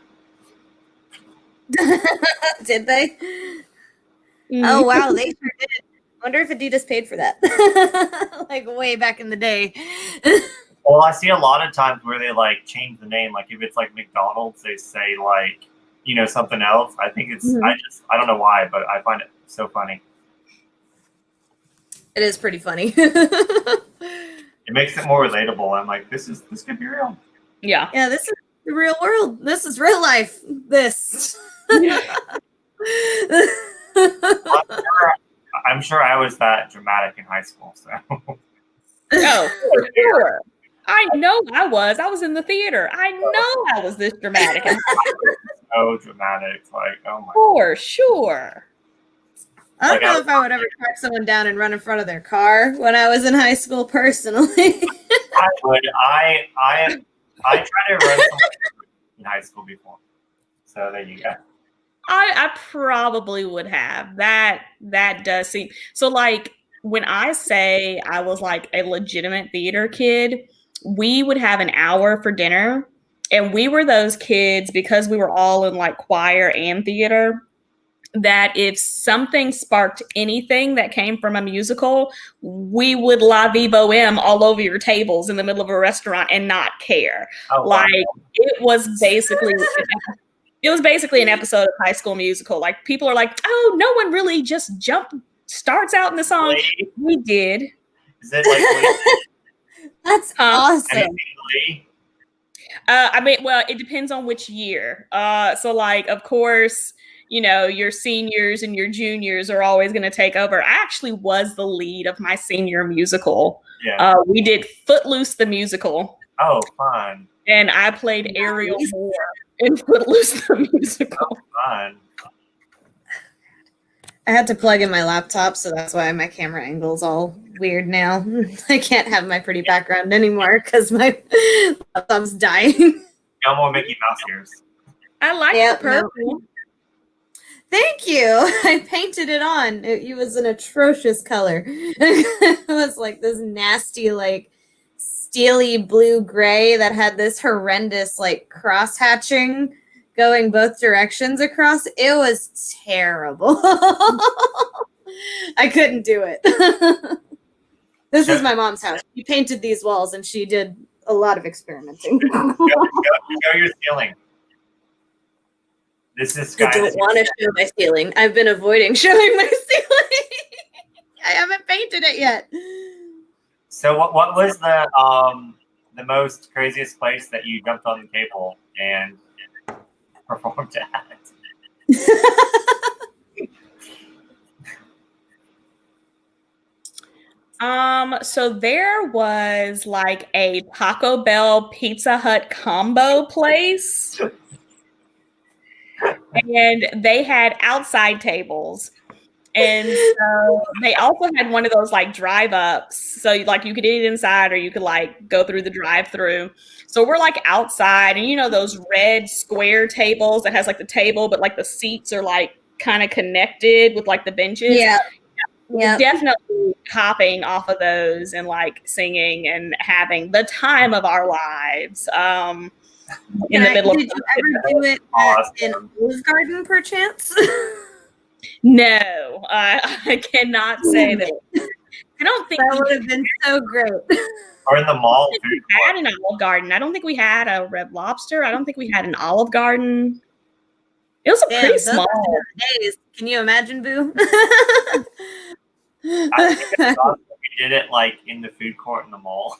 Did they? Mm-hmm. Oh wow, they sure did. Wonder if Adidas paid for that. Like way back in the day. Well, I see a lot of times where they like change the name. Like if it's like McDonald's, they say like something else. I think it's I don't know why, but I find it so funny. It is pretty funny. It makes it more relatable. I'm like, this could be real. Yeah. Yeah, this is the real world. This is real life. This. I'm sure I was that dramatic in high school. So. Oh, for sure. I know I was. I was in the theater. I know I was this dramatic. So dramatic. Like, oh my. For sure. I don't know if I would ever track someone down and run in front of their car when I was in high school, personally. I would. I tried to run in high school before. So there you go. I probably would have. That does seem so. Like when I say I was like a legitimate theater kid, we would have an hour for dinner, and we were those kids because we were all in like choir and theater, that if something sparked anything that came from a musical, we would la vivo em all over your tables in the middle of a restaurant and not care. Oh, like wow. it was basically an episode of High School Musical. Like people are like, oh, no one really just starts out in the song. Glee? We did. Is it like That's awesome. Glee? I mean, well, it depends on which year. So like, of course, you know, your seniors and your juniors are always going to take over. I actually was the lead of my senior musical. Yeah. We did Footloose the musical. Oh, fun. And I played Ariel Moore in Footloose the musical. Oh, fun. I had to plug in my laptop, so that's why my camera angle's all weird now. I can't have my pretty background anymore because my laptop's dying. No more Mickey Mouse ears. I like the purple. No. Thank you. I painted it on. It was an atrocious color. It was like this nasty, like steely blue gray that had this horrendous, like cross hatching going both directions across. It was terrible. I couldn't do it. This is my mom's house. She painted these walls and she did a lot of experimenting. Show your ceiling. This is I don't want to show my ceiling. I've been avoiding showing my ceiling. I haven't painted it yet. So what was the most craziest place that you jumped on the table and performed at? So there was like a Taco Bell Pizza Hut combo place. And they had outside tables. And so they also had one of those like drive ups. So like you could eat inside or you could like go through the drive through. So we're like outside and you know those red square tables that has like the table, but like the seats are like kind of connected with like the benches. Yeah. We're definitely hopping off of those and like singing and having the time of our lives. In the middle did you ever do it at an Olive Garden, perchance? No, I cannot say that. I don't think that would have been so great. Or in the mall. We had an Olive Garden. I don't think we had a Red Lobster. I don't think we had an Olive Garden. It was pretty small. Days. Can you imagine, Boo? I think it's awesome. We did it like in the food court in the mall.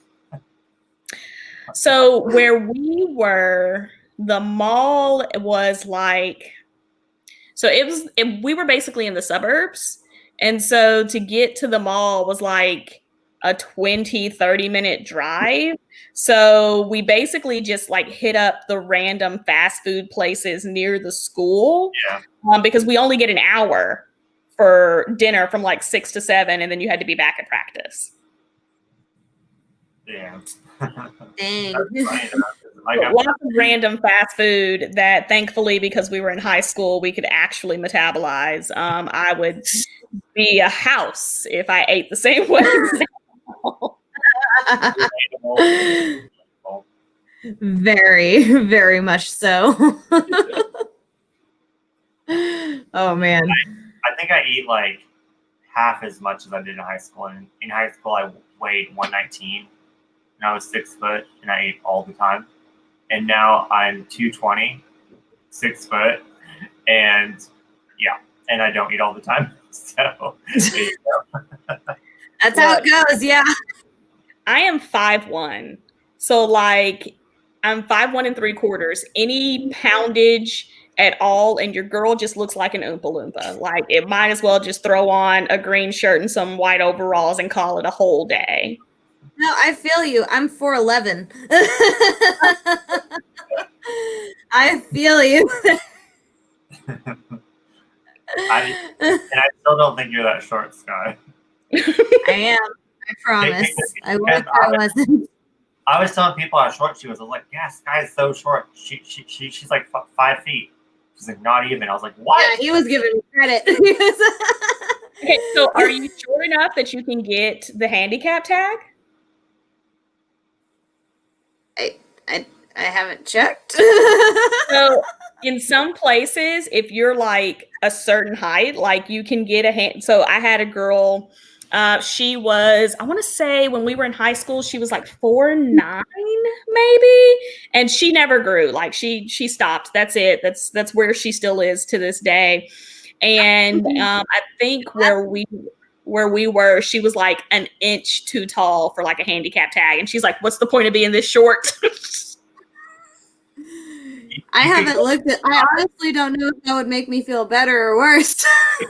So where we were, the mall was like, so we were basically in the suburbs. And so to get to the mall was like a 20-30 minute drive. So we basically just like hit up the random fast food places near the school. Yeah. Because we only get an hour for dinner from like 6 to 7. And then you had to be back at practice. Yeah. Dang. Lots of random fast food that thankfully, because we were in high school, we could actually metabolize. I would be a house if I ate the same way. Very, very much so. Oh, man. I think I eat like half as much as I did in high school. And in high school, I weighed 119. And I was 6 foot and I ate all the time. And now I'm 220, 6 foot, and yeah, and I don't eat all the time. So there you go. That's how it goes, yeah. I am 5'1". So like I'm 5'1 3/4". Any poundage at all, and your girl just looks like an Oompa Loompa. Like it might as well just throw on a green shirt and some white overalls and call it a whole day. No, I feel you. I'm 4'11". I feel you. And I still don't think you're that short, Sky. I am. I promise. I wish I wasn't. I was telling people how short she was. I was like, yeah, Sky's so short. She's like 5 feet. She's like, not even. I was like, what? Yeah, he was giving me credit. Okay, so are you short enough that you can get the handicap tag? I haven't checked. So in some places, if you're like a certain height, like you can get a hand. So I had a girl. She was, I want to say when we were in high school, she was like 4'9", maybe, and she never grew. Like she stopped. That's it. That's where she still is to this day. And I think where we were, she was like an inch too tall for like a handicap tag, and she's like, "What's the point of being this short?" I haven't looked at. I honestly don't know if that would make me feel better or worse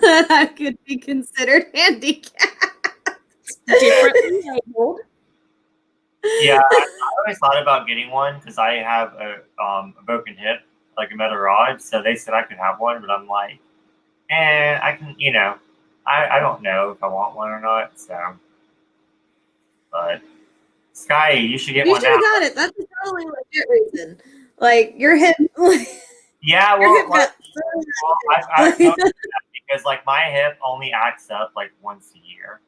that I could be considered handicapped. Differently labeled. Yeah, I always thought about getting one because I have a broken hip, like a metal rod. So they said I could have one, but I'm like, I can, I don't know if I want one or not. So, but Sky, you should get You one should now. have got it. That's a totally legit reason. Like your hip. Yeah, Your well, hip got I've noticed that because like my hip only acts up like once a year,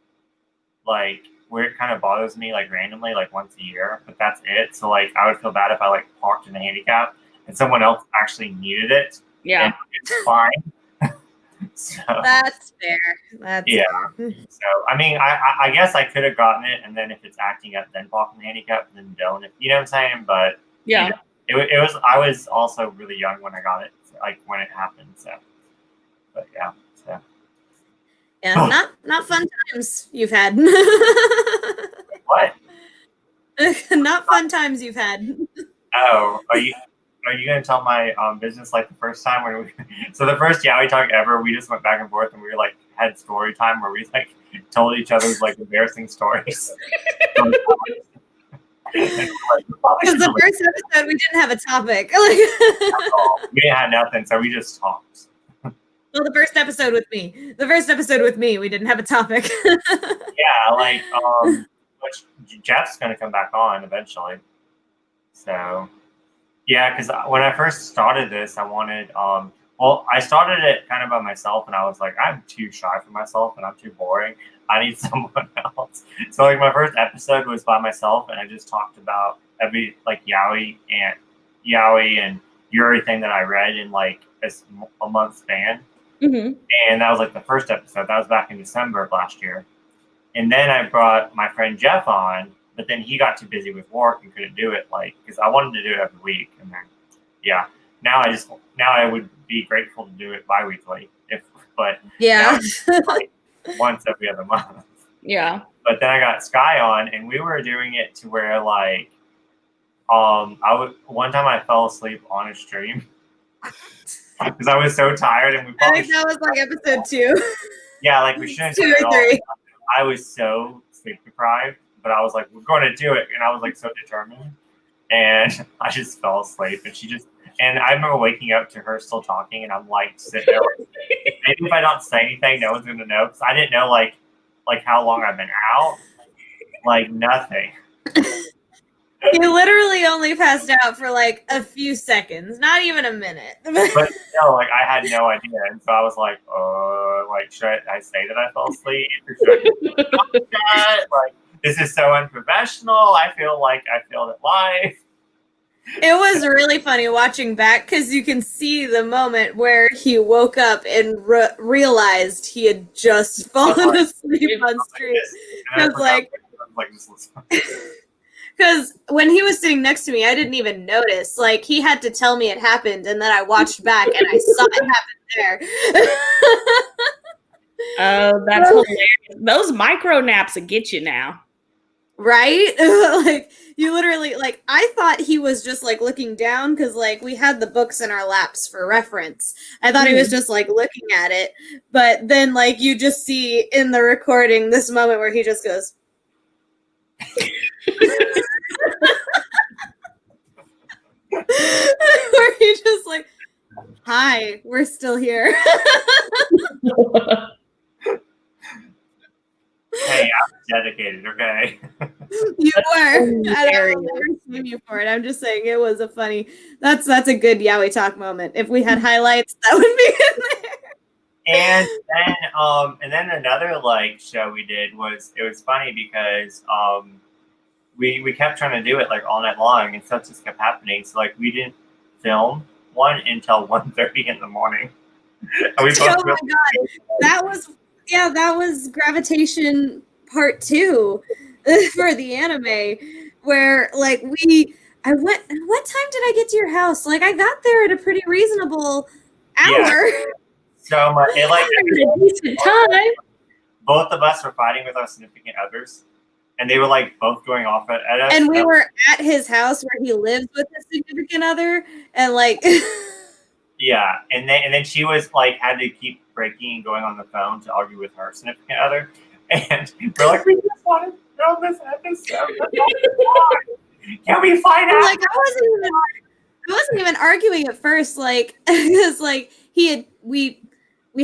like where it kind of bothers me like randomly like once a year, but that's it. So like I would feel bad if I like parked in a handicap and someone else actually needed it. Yeah, and it's fine. So That's fair. That's yeah. fair. So I mean, I guess I could have gotten it, and then if it's acting up, then park in the handicap, then don't. You know what I'm saying? But yeah. It was. I was also really young when I got it, like when it happened. So, but yeah. So Yeah, not fun times you've had. what? Not fun times you've had. Oh, are you gonna tell my business like the first time when we? So the first Yaoi Talk ever, we just went back and forth, and we like had story time where we like told each other's like embarrassing stories. Because the first episode we didn't have a topic. We had nothing, so we just talked. Well, the first episode with me, we didn't have a topic. Yeah, like which Jeff's gonna come back on eventually. So yeah, because when I first started this, I wanted I started it kind of by myself, and I was like, I'm too shy for myself, and I'm too boring. I need someone else. So like my first episode was by myself, and I just talked about every like Yaoi and Yuri thing that I read in like a month span. Mm-hmm. And that was like the first episode. That was back in December of last year. And then I brought my friend Jeff on, but then he got too busy with work and couldn't do it. Like because I wanted to do it every week, and then now I would be grateful to do it bi-weekly but Yeah. like once every other month. Yeah. But then I got Sky on, and we were doing it to where like one time I fell asleep on a stream because I was so tired, and I think that was like episode 2. Yeah, like we shouldn't do 2 it or all. 3. I was so sleep deprived, but I was like, we're going to do it, and I was like so determined, and I just fell asleep, and I remember waking up to her still talking, and I'm like sitting there. Maybe if I don't say anything, no one's gonna know, because I didn't know like how long I've been out, like nothing. You literally only passed out for like a few seconds, not even a minute. But no, like I had no idea, and so I was like, like should I say that I fell asleep? Or should I do that? Like this is so unprofessional. I feel like I failed at life. It was really funny watching back because you can see the moment where he woke up and realized he had just fallen asleep on stream. Because when he was sitting next to me, I didn't even notice. Like he had to tell me it happened, and then I watched back and I saw it happen there. Oh, that's hilarious. Those micro naps will get you now. Right? Like you literally like I thought he was just like looking down because like we had the books in our laps for reference. I thought he was just like looking at it, but then like you just see in the recording this moment where he just goes where he just like, hi, we're still here. Hey, I'm dedicated, okay? You were. And I hilarious. will never shame you for it. I'm just saying it was a funny. That's a good Yaoi Talk moment. If we had highlights, that would be in there. And then another like show we did was funny because we kept trying to do it like all night long and stuff just kept happening. So like we didn't film one until 1:30 in the morning. And we both Oh my god, that was Gravitation Part 2 for the anime, where like what time did I get to your house? Like I got there at a pretty reasonable hour. Yeah. So much, it like A decent time. both of us were fighting with our significant others, and they were like both going off at us. And we were at his house where he lives with his significant other, and like yeah, and then she was like had to keep breaking and going on the phone to argue with her significant other, and we're like, we just want to film this episode. Can we find out? like I wasn't even arguing at first, like because like we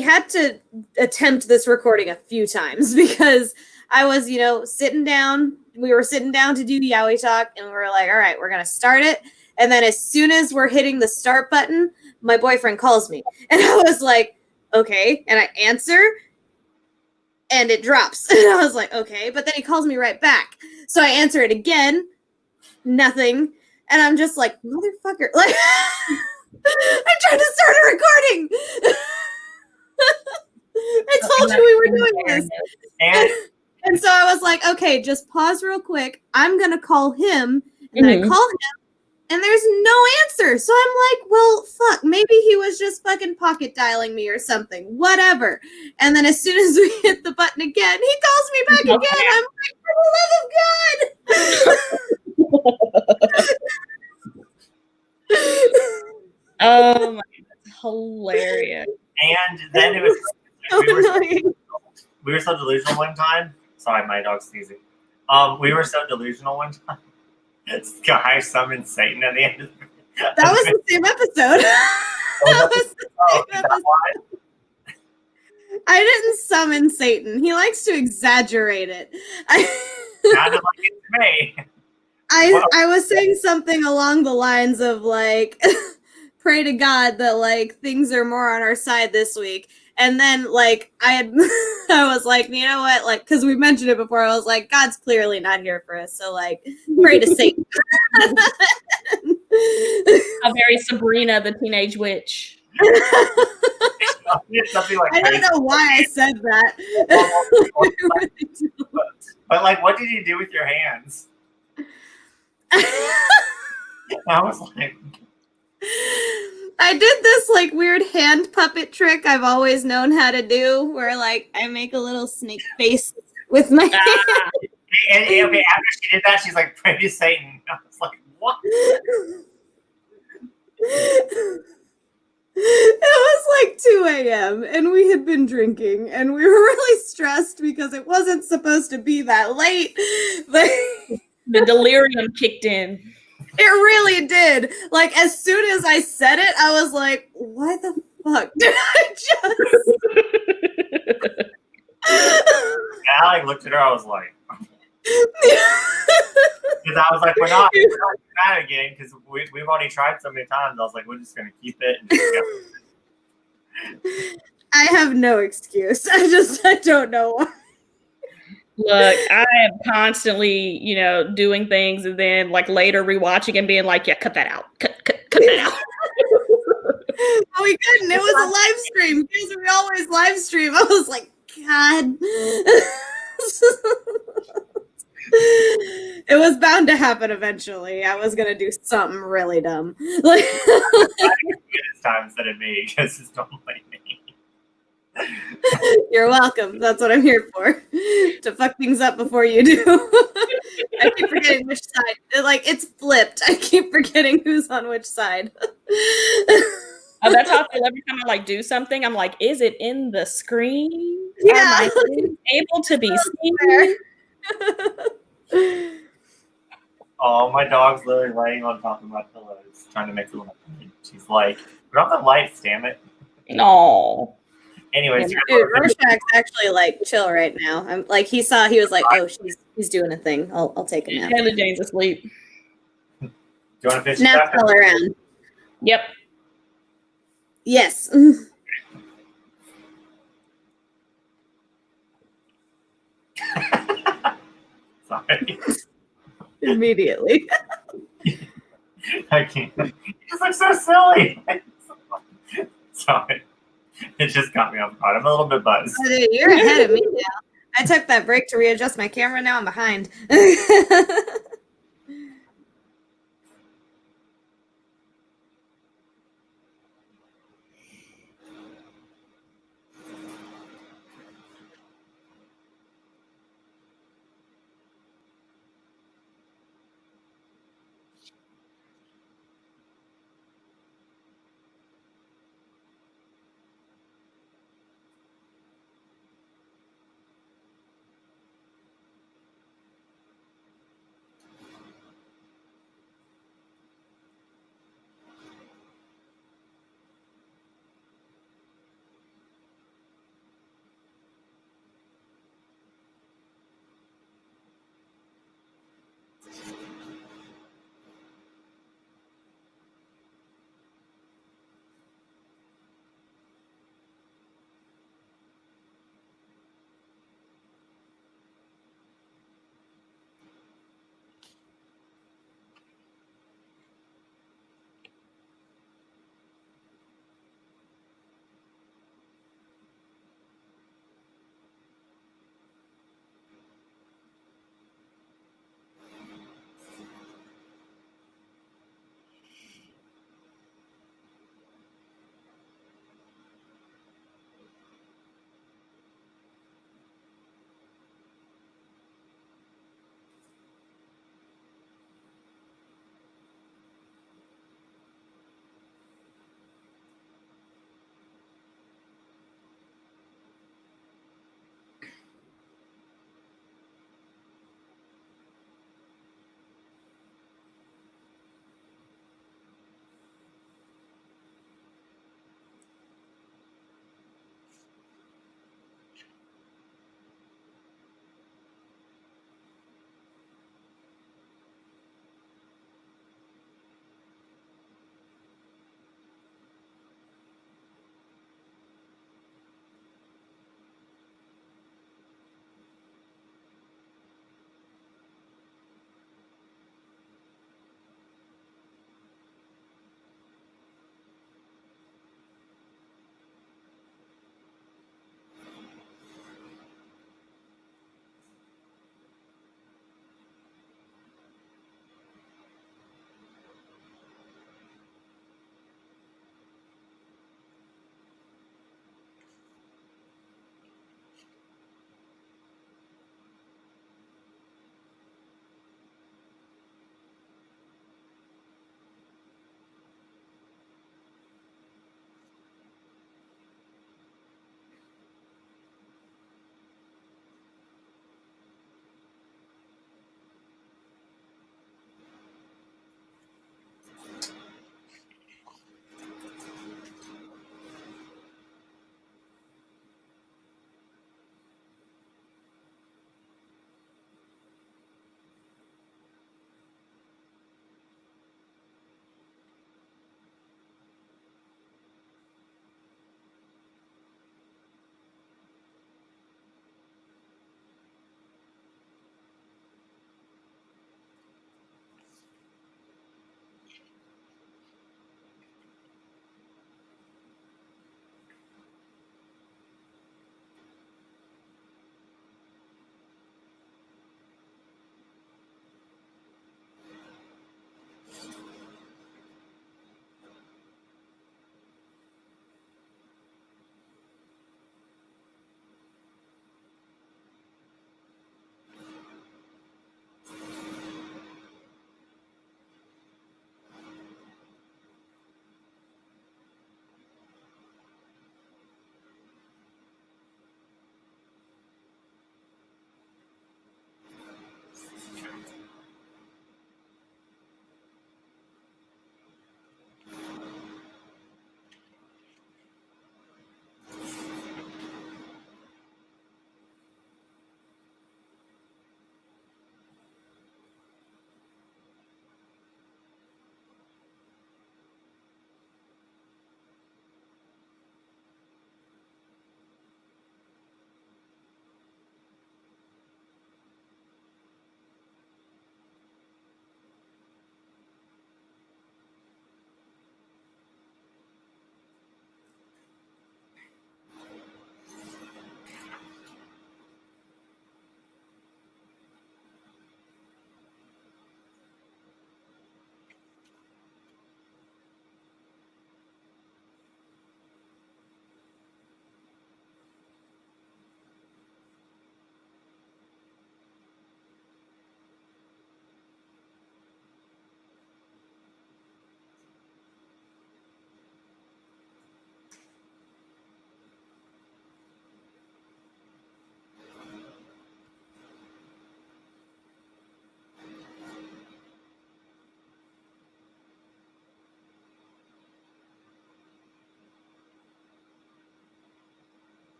had to attempt this recording a few times because I was, sitting down. We were sitting down to do Yaoi Talk, and we were like, all right, we're going to start it. And then as soon as we're hitting the start button, my boyfriend calls me. And I was like, okay. And I answer, and it drops. And I was like, okay. But then he calls me right back. So I answer it again. Nothing. And I'm just like, motherfucker. Like, I'm trying to start a recording. I told you we were doing this. And so I was like, okay, just pause real quick. I'm going to call him. And then I call him, and there's no answer. So I'm like, well, fuck, maybe he was just fucking pocket dialing me or something. Whatever. And then as soon as we hit the button again, he calls me back again. I'm like, for the love of God. Oh my god, hilarious. And then it was So annoying. we were so delusional one time. Sorry, my dog's sneezing. We were so delusional one time. This guy summoned Satan at the end of That was the same episode. That was the same episode. I didn't summon Satan. He likes to exaggerate it. Sounded like it to me. I was saying something along the lines of like, pray to God that like things are more on our side this week. And then like I was like, you know what? Like, because we mentioned it before, I was like, God's clearly not here for us. So like, pray to Satan. How very Sabrina the Teenage Witch. Something like I don't know why I said that. But like, what did you do with your hands? I was like, I did this like weird hand puppet trick I've always known how to do, where like I make a little snake face with my hand. and okay, after she did that, she's like, pray to Satan. I was like, what? It was like 2 a.m. and we had been drinking and we were really stressed because it wasn't supposed to be that late. But The delirium kicked in. it really did. Like as soon as I said it, I was like, why the fuck did I just And I like looked at her, I was like, because I was like, we're not doing that again because we've already tried so many times. I was like, we're just gonna keep it. And just I have no excuse. I don't know why. Look, I am constantly, doing things and then like later rewatching and being like, yeah, cut that out. Cut that out. Oh, we couldn't. It was a live stream because we always live stream. I was like, God. It was bound to happen eventually. I was gonna do something really dumb. Like this time instead of me because it's normally me. You're welcome. That's what I'm here for. To fuck things up before you do. I keep forgetting which side. It's flipped. I keep forgetting who's on which side. Oh, that's how I feel every time I like do something. I'm like, is it in the screen? Yeah. Am I able to be seen? Oh, my dog's literally laying on top of my pillows, trying to make a little. She's like, "Put off the lights, damn it!" No. Anyways, Dude, Rorschach's actually like chill right now. I'm like he was like, oh, he's doing a thing. I'll take him out. Taylor Jane's asleep. do you want to finish Nap this all around. Yep. Yes. Sorry. Immediately. I can't. It just looks so silly. Sorry. It just got me off guard. I'm a little bit buzzed. Oh, dude, you're ahead of me now. I took that break to readjust my camera. Now I'm behind.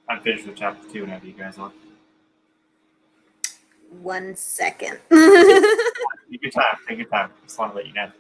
I'm finished with chapter 2 whenever you guys are. 1 second. Take your time. Take your time. Just want to let you know.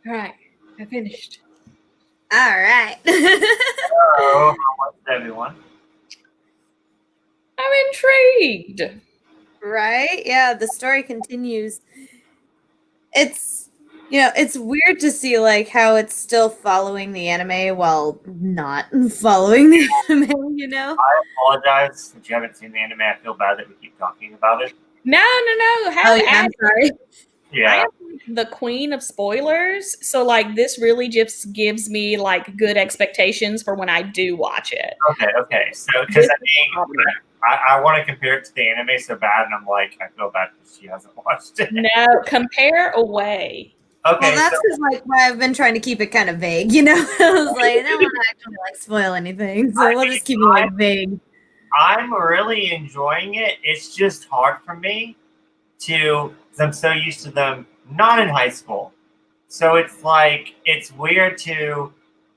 All right, I finished. All right. So, how was everyone? I'm intrigued. Right? Yeah, the story continues. It's it's weird to see like how it's still following the anime while not following the anime, I apologize if you haven't seen the anime. I feel bad that we keep talking about it. No. How Oh yeah, I'm sorry. Yeah. I am the queen of spoilers, so like this really just gives me like good expectations for when I do watch it. Okay. So, because I want to compare it to the anime so bad, and I'm like, I feel bad because she hasn't watched it. No, compare away. Okay, Well, that's because like why I've been trying to keep it kind of vague, I was like, I don't want to actually like spoil anything, so we'll just keep it like vague. I'm really enjoying it. It's just hard for me because I'm so used to them not in high school. So it's like it's weird to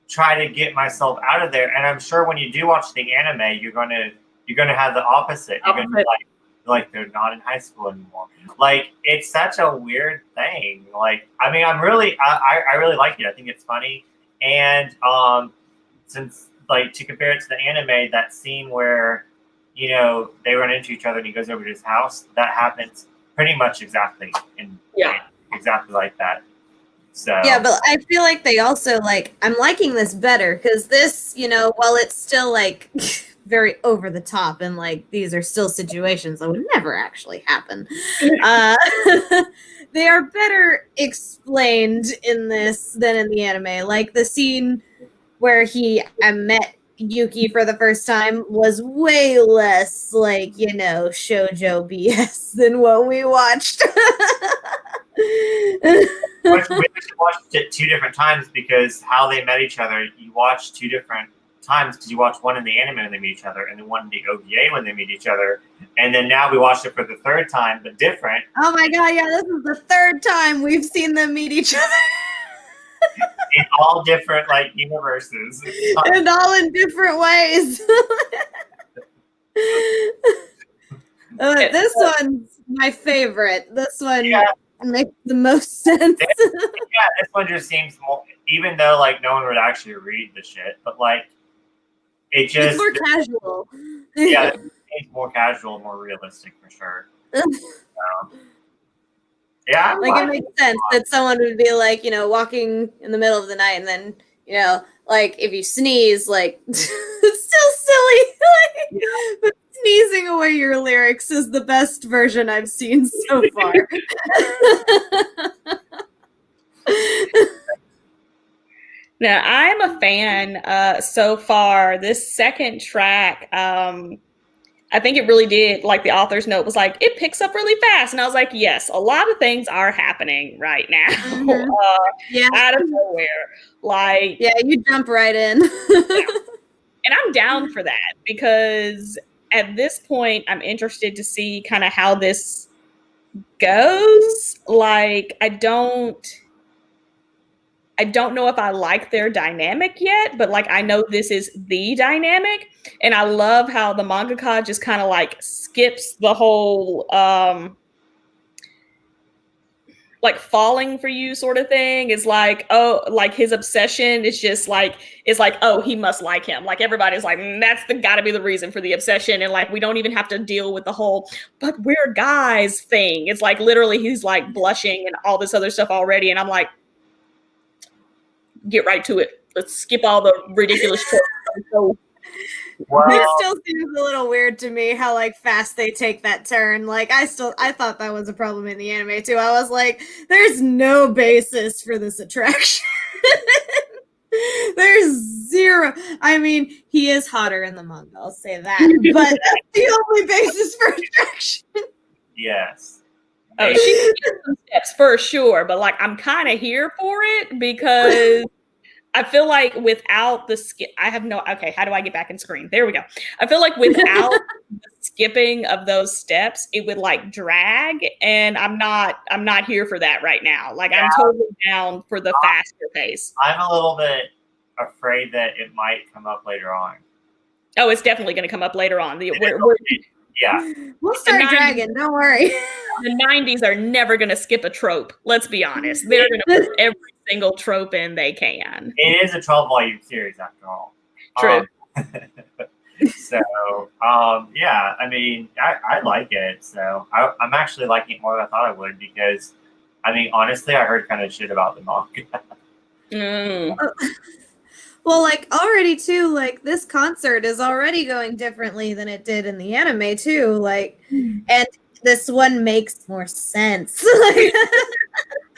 try to get myself out of there. And I'm sure when you do watch the anime, you're gonna have the opposite. You're gonna be like they're not in high school anymore. Like it's such a weird thing. Like I mean, I really like it. I think it's funny. And since like to compare it to the anime, that scene where they run into each other and he goes over to his house, that happens pretty much exactly exactly like that. So yeah, but I feel like they also like I'm liking this better because this, while it's still like very over the top and like these are still situations that would never actually happen, they are better explained in this than in the anime. Like the scene where I met Yuki for the first time was way less like shoujo BS than what we watched. we watched it 2 different times because how they met each other, you watch 2 different times because you watch one in the anime when they meet each other and then one in the OVA when they meet each other. And then now we watched it for the 3rd time, but different. Oh my god, yeah, this is the 3rd time we've seen them meet each other. In all different like universes. And all in different ways. This one's my favorite. This one makes the most sense. This one just seems more, even though like no one would actually read the shit, but like it just it's more casual. Yeah, seems more casual, more realistic for sure. Yeah, Like it makes sense that someone would be like, walking in the middle of the night and then, like if you sneeze, like it's still silly. But sneezing away your lyrics is the best version I've seen so far. Now, I'm a fan so far. This second track, I think it really did, like the author's note was like, it picks up really fast. And I was like, yes, a lot of things are happening right now. Mm-hmm. Out of nowhere. Like, yeah, you jump right in. And I'm down for that because at this point, I'm interested to see kind of how this goes. Like, I don't know if I like their dynamic yet, but like I know this is the dynamic, and I love how the mangaka just kind of like skips the whole like falling for you sort of thing. It's like, oh, like his obsession is just like, it's like, oh, he must like him. Like everybody's like, that's gotta be the reason for the obsession. And like, we don't even have to deal with the whole, but we're guys thing. It's like, literally he's like blushing and all this other stuff already. And I'm like, get right to it. Let's skip all the ridiculous choices. It still seems a little weird to me how like fast they take that turn. Like I thought that was a problem in the anime too. I was like, there's no basis for this attraction. There's zero. I mean, he is hotter in the manga, I'll say that. But that's the only basis for attraction. Yes. Oh, she can some steps for sure, but like I'm kind of here for it because I feel like without the skip, okay, how do I get back in screen? There we go. I feel like without the skipping of those steps, it would like drag, and I'm not here for that right now. Like I'm totally down for the faster pace. I'm a little bit afraid that it might come up later on. Oh, it's definitely going to come up later on. Yeah. We'll start dragging, don't worry. The 90s are never going to skip a trope. Let's be honest. They're going to put every single trope in they can. It is a 12-volume series after all. True. So, yeah, I mean, I like it. So I'm actually liking it more than I thought I would because, I mean, honestly, I heard kind of shit about the manga. Well, like already too, like this concert is already going differently than it did in the anime too. Like, and this one makes more sense.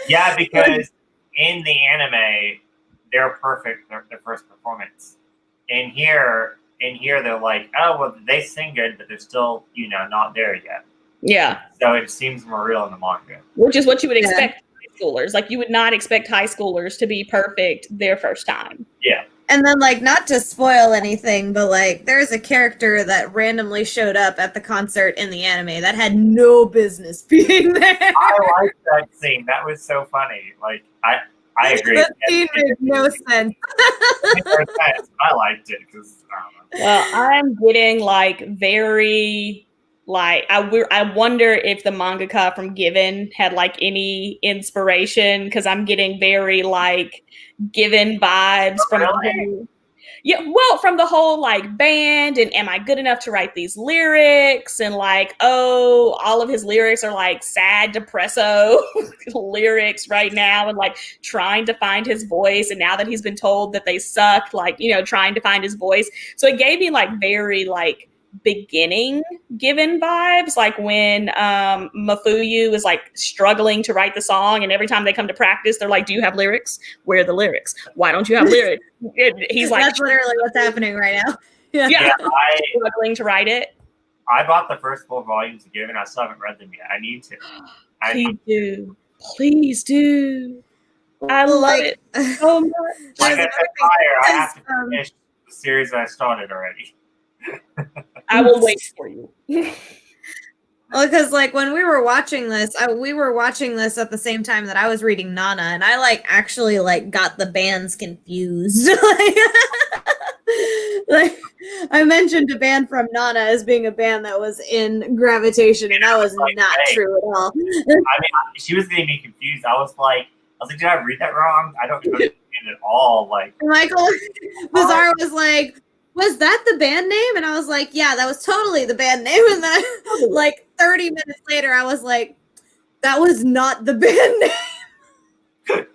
Yeah, because in the anime, they're perfect. Their first performance. In here, they're like, oh, well, they sing good, but they're still, not there yet. Yeah. So it seems more real in the manga. Which is what you would expect high schoolers. Like, you would not expect high schoolers to be perfect their first time. Yeah. And then, like, not to spoil anything, but, like, there's a character that randomly showed up at the concert in the anime that had no business being there. I liked that scene. That was so funny. Like, I agree. That scene made no sense. I liked it because, Well, I'm getting, like, very... Like, I wonder if the mangaka from Given had, like, any inspiration, because I'm getting very, like, Given vibes from from the whole, like, band, and am I good enough to write these lyrics, and, like, oh, all of his lyrics are, like, sad, depresso lyrics right now, and, like, trying to find his voice, and now that he's been told that they suck, like, trying to find his voice. So it gave me, like, very, like, beginning Given vibes, like when Mafuyu is like struggling to write the song, and every time they come to practice they're like, do you have lyrics? Where are the lyrics? Why don't you have lyrics? He's like, that's literally what's happening right now. Yeah, struggling to write it. I bought the first 4 volumes of Given. I still haven't read them yet. I need to. Please do. I love it so much. Like I said prior, I have to finish the series that I started already. I will wait for you. Well, because like when we were watching this, we were watching this at the same time that I was reading Nana, and I like actually like got the bands confused. Like I mentioned a band from Nana as being a band that was in Gravitation, and that was like, not true at all. I mean, she was getting me confused. I was like, did I read that wrong? I don't understand at all. Like Michael Bizarre was like, was that the band name? And I was like, yeah, that was totally the band name. And then like 30 minutes later, I was like, that was not the band name.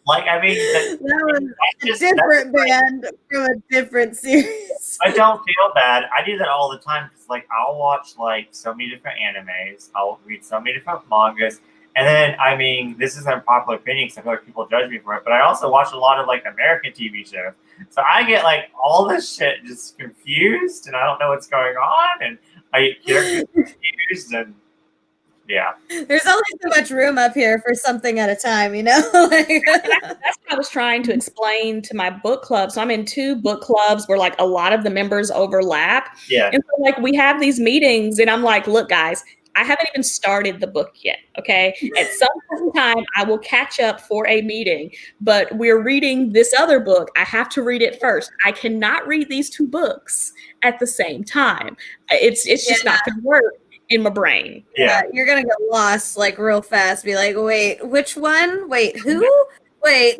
Like, I mean, that was a different band from a different series. I don't feel bad. I do that all the time because, like, I'll watch like so many different animes. I'll read so many different mangas, and then I mean, this is an unpopular opinion because I feel like people judge me for it. But I also watch a lot of like American TV shows, so I get like all this shit just confused, and I don't know what's going on, and I get confused and. Yeah. There's only so much room up here for something at a time, you know? That's what I was trying to explain to my book club. So I'm in 2 book clubs where like a lot of the members overlap. Yeah. And so like we have these meetings and I'm like, look, guys, I haven't even started the book yet. Okay. At some point in time, I will catch up for a meeting, but we're reading this other book. I have to read it first. I cannot read these 2 books at the same time. It's just not going to work in my brain. Yeah. You're gonna get lost like real fast. Be like, wait, which one? Wait, who? Wait,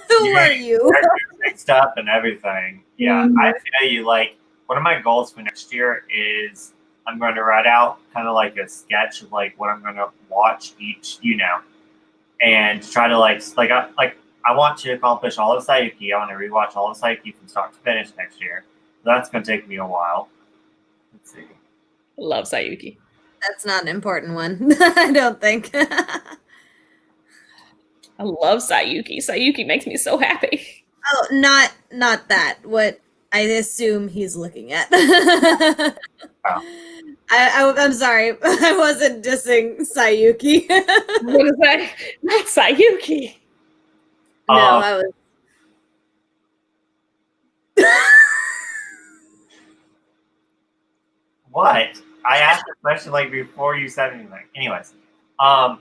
who are you? Mixed up and everything. Yeah, I feel you. Like, one of my goals for next year is I'm going to write out kind of like a sketch of like what I'm going to watch each, and try to like I want to accomplish all of Sayuki. I want to rewatch all of Sayuki from start to finish next year. That's going to take me a while. Let's see. Love Sayuki. That's not an important one. I don't think. I love Sayuki. Sayuki makes me so happy. Oh, not that. What I assume he's looking at. Oh. I'm sorry. I wasn't dissing Sayuki. What is that? Not Sayuki. No, I was. What? I asked the question like before you said anything. Anyways, but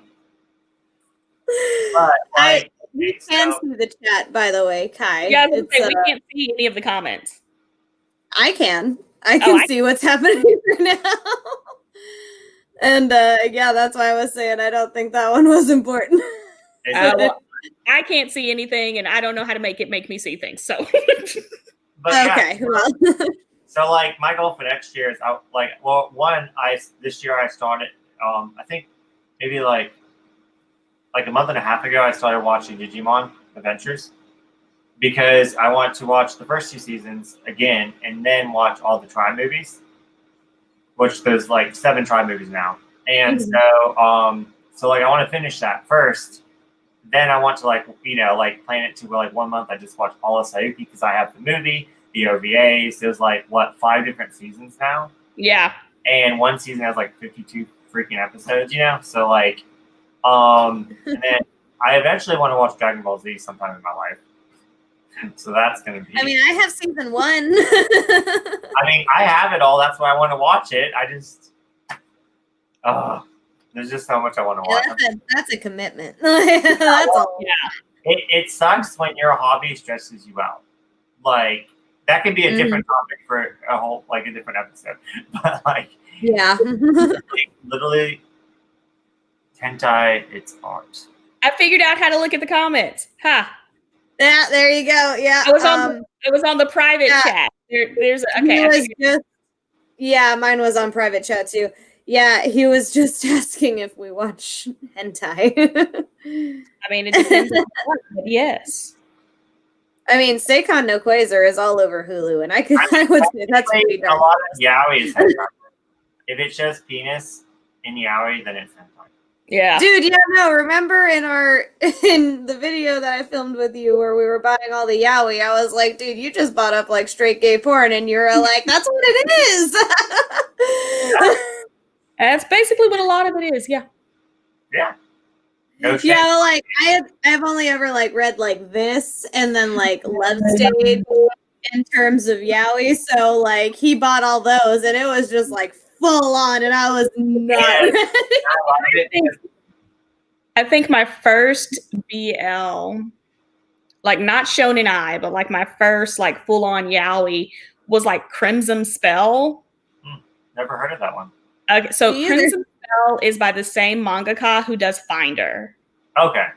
like you can see the chat, by the way, Kai. Yeah, we can't see any of the comments. I can. I can see what's happening right now. And yeah, that's why I was saying I don't think that one was important. Well, I can't see anything, and I don't know how to make me see things. So, okay, well. So, like, my goal for next year is, this year I started, I think maybe like a month and a half ago, I started watching Digimon Adventures because I want to watch the first 2 seasons again and then watch all the Tribe movies, which there's like 7 Tribe movies now. And so I want to finish that first. Then I want to plan it to where like 1 month I just watch all of Sayuki because I have the movie. The OVAs, there's 5 different seasons now. Yeah. And one season has 52 freaking episodes, So and then I eventually want to watch Dragon Ball Z sometime in my life. So that's gonna be. I mean, I have season 1. I mean, I have it all. That's why I want to watch it. I just, there's just so much I want to watch. That's a commitment. That's all. Yeah. It sucks when your hobby stresses you out. Like. That could be a different topic for a whole, a different episode. But, yeah. literally, hentai, it's art. I figured out how to look at the comments. Ha. Yeah, there you go. Yeah. I was on the private chat. There's okay. Yeah, mine was on private chat too. Yeah, he was just asking if we watch hentai. I mean, it depends on what, but yes. I mean, Seikon no Quasar is all over Hulu, and I would say that's pretty dark. A lot of yaoi is hentai. If it shows penis in yaoi, then it's hentai. Yeah, dude. Yeah, no. Remember in the video that I filmed with you where we were buying all the yaoi, I was like, dude, you just bought up straight gay porn, and you're like, that's what it is. That's basically what a lot of it is. Yeah. Yeah. No shit. Yeah, well, I've only ever read this and then Love Stage in terms of yaoi. So he bought all those and it was just full on, and I was not ready. I think my first BL, not Shonen Ai, but my first full on yaoi was Crimson Spell. Never heard of that one. Okay, so Crimson Spell is by the same mangaka who does Finder. Okay.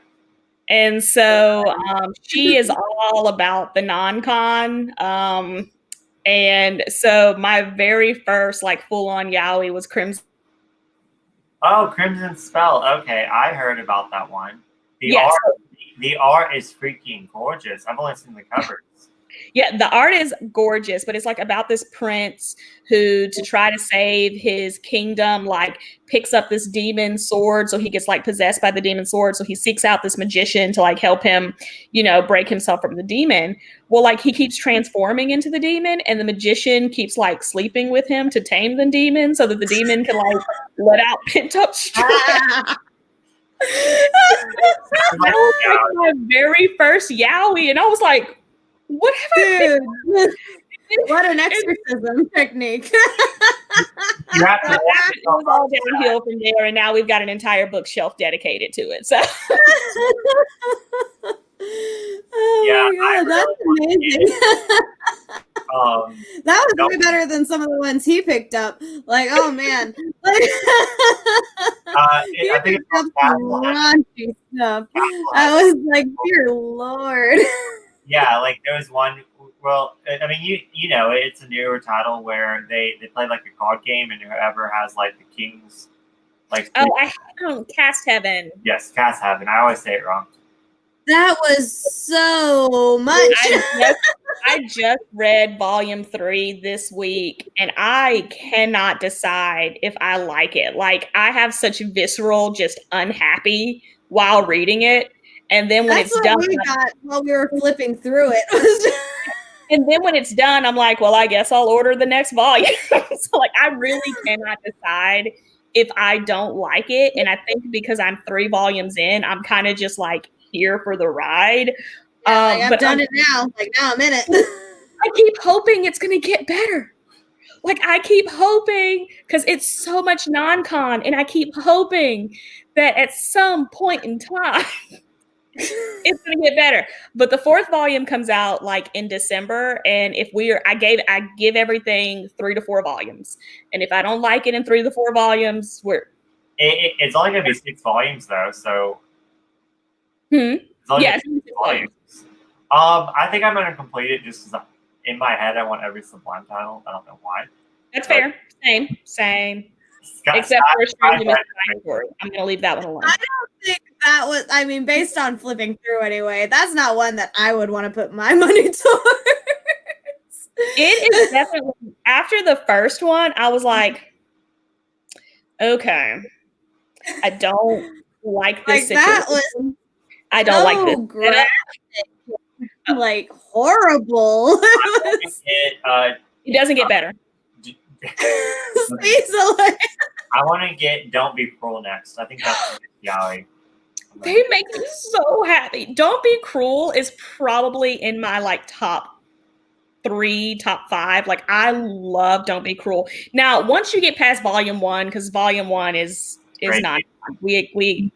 And so she is all about the non-con. And so my very first like full-on yaoi was Crimson. Oh, Crimson Spell. Okay, I heard about that one. Yes. The art is freaking gorgeous. I've only seen the covers. Yeah, the art is gorgeous, but it's like about this prince who, to try to save his kingdom, like picks up this demon sword. So he gets like possessed by the demon sword. So he seeks out this magician to like help him, you know, break himself from the demon. Well, like he keeps transforming into the demon, and the magician keeps like sleeping with him to tame the demon so that the demon can like let out pent up stress. That was like my very first yaoi, and I was like, what have I been? What an exorcism technique. You have to It was all downhill from there, and now we've got an entire bookshelf dedicated to it. So oh my God, that's amazing. That was way better than some of the ones he picked up. Like, oh man. I think it's some raunchy stuff. I was like, dear Lord. Yeah, like there was one. Well, I mean, you know, it's a newer title where they play like a card game, and whoever has like the kings, like I don't Cast Heaven. Yes, Cast Heaven. I always say it wrong. That was so much. I just read volume 3 this week, and I cannot decide if I like it. Like I have such visceral, just unhappy while reading it. And then when it's done, we got while we were flipping through it. And then when it's done, I'm like, well, I guess I'll order the next volume. So like, I really cannot decide if I don't like it. And I think because I'm 3 volumes in, I'm kind of just like here for the ride. I've done it now. Like now I'm in it. I keep hoping it's going to get better. Like I keep hoping because it's so much non-con, and I keep hoping that at some point in time, it's gonna get better. But the 4th volume comes out like in December, and if I give everything 3 to 4 volumes, and if I don't like it in 3 to 4 volumes, it's only gonna be 6 volumes though, so yes, volumes. I think I'm gonna complete it just because in my head I want every Sublime title. I don't know why. That's fair. Same. Except for a Strange and Mysterious Story. I'm gonna leave that one alone. I don't think that was. I mean, based on flipping through anyway, that's not one that I would want to put my money towards. It is definitely after the first one. I was like, okay, I don't like this situation. That was I don't like this. Graphic, like horrible. It doesn't get better. I want to get Don't Be Cruel next. I think that's yaoi. They make me so happy. Don't Be Cruel is probably in my like top 3, top 5. Like I love Don't Be Cruel. Now, once you get past volume 1, because volume 1 is not we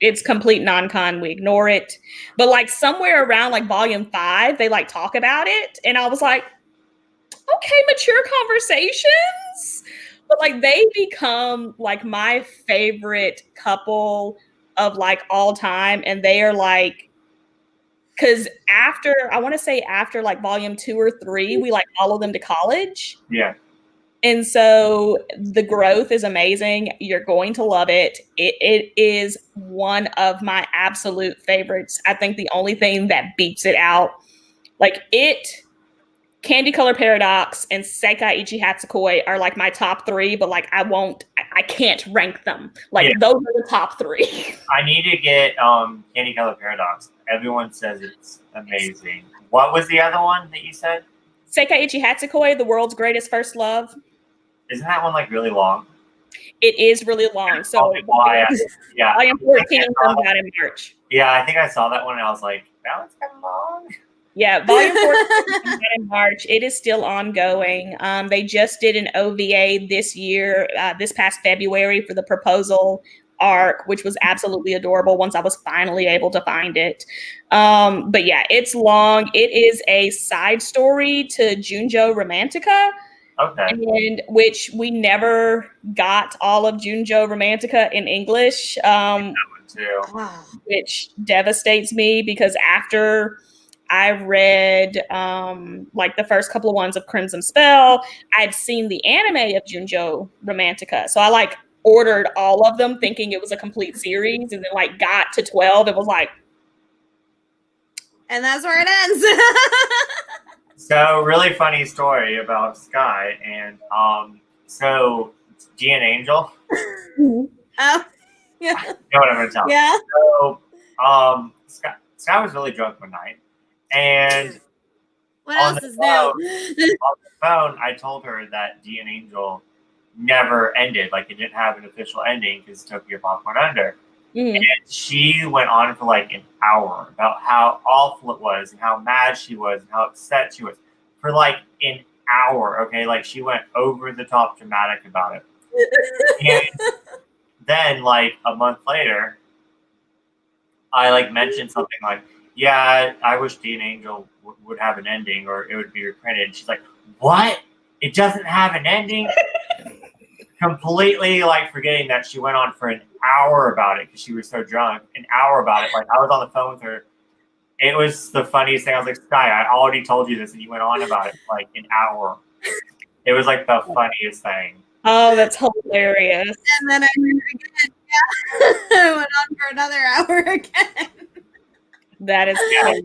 it's complete non-con. We ignore it. But like somewhere around like volume 5, they like talk about it, and I was like, okay, mature conversations. But like they become like my favorite couple of like all time, and they are like, because after like volume 2 or 3, we like follow them to college. Yeah. And so the growth is amazing. You're going to love it. It is one of my absolute favorites. I think the only thing that beats it out, like it, Candy Color Paradox, and Seikai Ichi Hatsukoi are like my top 3, but like I can't rank them. Like those are the top 3. I need to get Candy Color Paradox. Everyone says it's amazing. What was the other one that you said? Seikai Ichi Hatsukoi, The World's Greatest First Love. Isn't that one like really long? It is really long. So volume 14 comes out in March. Yeah, I think I saw that one and I was like, that one's kind of long. Yeah, volume 14 comes out in March. It is still ongoing. They just did an OVA this year, this past February, for the Proposal arc, which was absolutely adorable once I was finally able to find it. But yeah, it's long. It is a side story to Junjo Romantica. Okay. And which we never got all of Junjo Romantica in English. too. which devastates me because after I read like the first couple of ones of Crimson Spell, I'd seen the anime of Junjo Romantica. So I like ordered all of them thinking it was a complete series, and then like got to 12 and was like, and that's where it ends. So really funny story about Sky and so G and Angel. Oh, yeah. You know what I'm gonna tell. Yeah. So Sky was really drunk one night, and What on else the is phone, new? on the phone, I told her that G and Angel never ended. Like, it didn't have an official ending because Tokyo Pop went under. And she went on for like an hour about how awful it was and how mad she was and how upset she was for like an hour. Okay, like she went over the top dramatic about it. And then like a month later, I like mentioned something like, yeah, I wish Dean Angel would have an ending or it would be reprinted. And she's like, what? It doesn't have an ending? Completely like forgetting that she went on for an hour about it because she was so drunk. An hour about it. Like, I was on the phone with her. It was the funniest thing. I was like, Sky, I already told you this, and you went on about it for like an hour. It was like the funniest thing. oh, that's hilarious. And then I heard it again. Yeah. I went on for another hour again. That is About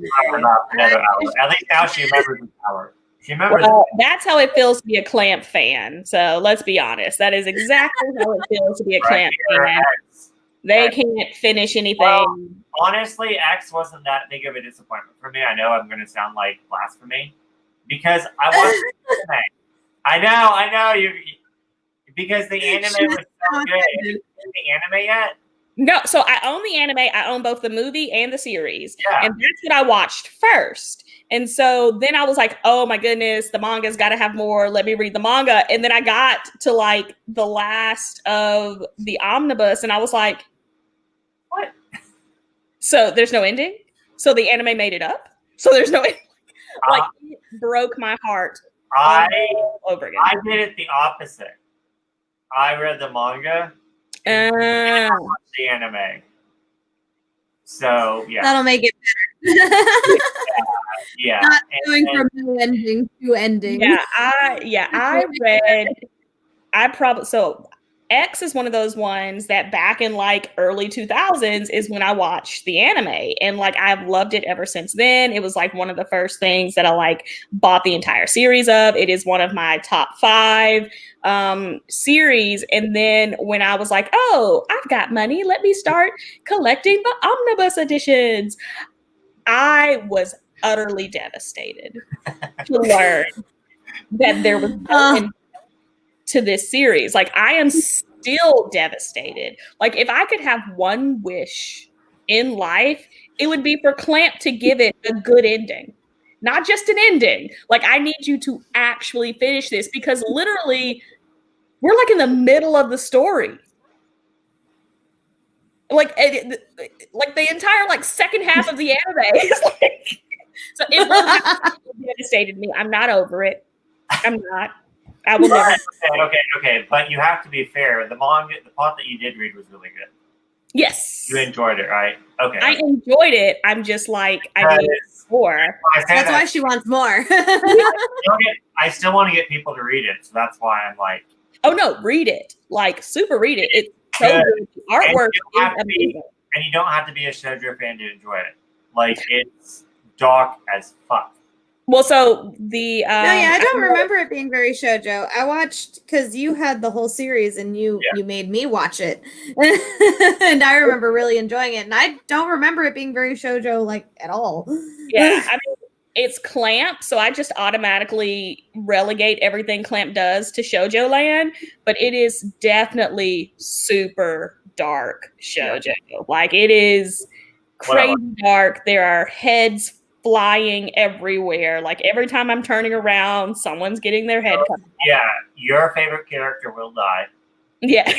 another hour. At least now she remembers this hour. She remembers. well, that's how it feels to be a Clamp fan. So let's be honest. That is exactly how it feels to be a Clamp fan. They can't finish anything. Well, honestly, X wasn't that big of a disappointment for me. I know I'm going to sound like blasphemy because I watched the anime. I know you because the anime was so good. Have you seen the anime yet? No, so I own the anime. I own both the movie and the series. Yeah. And that's what I watched first. And so then I was like, oh my goodness, the manga's got to have more. Let me read the manga. And then I got to like the last of the omnibus and I was like, what? So there's no ending? So the anime made it up? So there's no ending? Like, it broke my heart all over again. I did it the opposite. I read the manga and I watched the anime. So, yeah. That'll make it better. Yeah. Not going from no ending to ending. So X is one of those ones that back in like early 2000s is when I watched the anime, and like I've loved it ever since then. It was like one of the first things that I like bought the entire series of. It is one of my top 5 series. And then when I was like, oh, I've got money, let me start collecting the omnibus editions, I was utterly devastated to learn that there was no end to this series. Like, I am still devastated. Like, if I could have one wish in life, it would be for Clamp to give it a good ending. Not just an ending. Like, I need you to actually finish this because literally we're like in the middle of the story. Like the entire like second half of the anime is like, so it really devastated me. I'm not over it. I'm not. I will never. Okay. But you have to be fair. The manga, the part that you did read was really good. Yes. You enjoyed it, right? Okay. I enjoyed it. I'm just like, I need more. That's why she wants more. I still want to get people to read it, so that's why I'm like, oh no, read it. Like, super read it. It's so good. The artwork is amazing. And you don't have to be a shoujo fan to enjoy it. Like, it's dark as fuck. Well, so the I don't remember it being very shoujo. I watched because you had the whole series and you made me watch it, and I remember really enjoying it. And I don't remember it being very shoujo like at all. Yeah, I mean, it's Clamp, so I just automatically relegate everything Clamp does to shoujo land. But it is definitely super dark shoujo. Like, it is crazy dark. There are heads flying everywhere. Like, every time I'm turning around, someone's getting their head cut. Yeah, your favorite character will die. Yeah.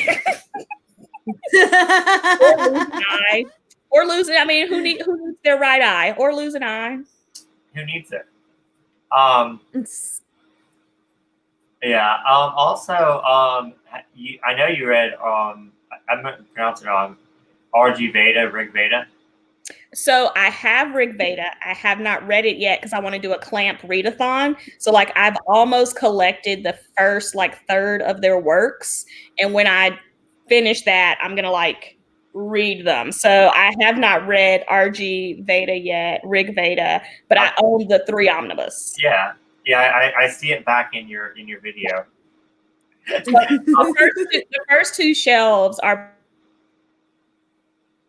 Or lose an eye. I mean, who needs their right eye? Or lose an eye? Who needs it? Yeah. Also, I know you read. I'm going to pronounce it wrong. RG Veda, Rig Veda? So I have Rig Veda. I have not read it yet because I want to do a Clamp readathon. So like I've almost collected the first like third of their works, and when I finish that, I'm gonna like read them. So I have not read RG Veda yet, Rig Veda, but I own the 3 omnibus. Yeah, I see it back in your video. The first 2 shelves are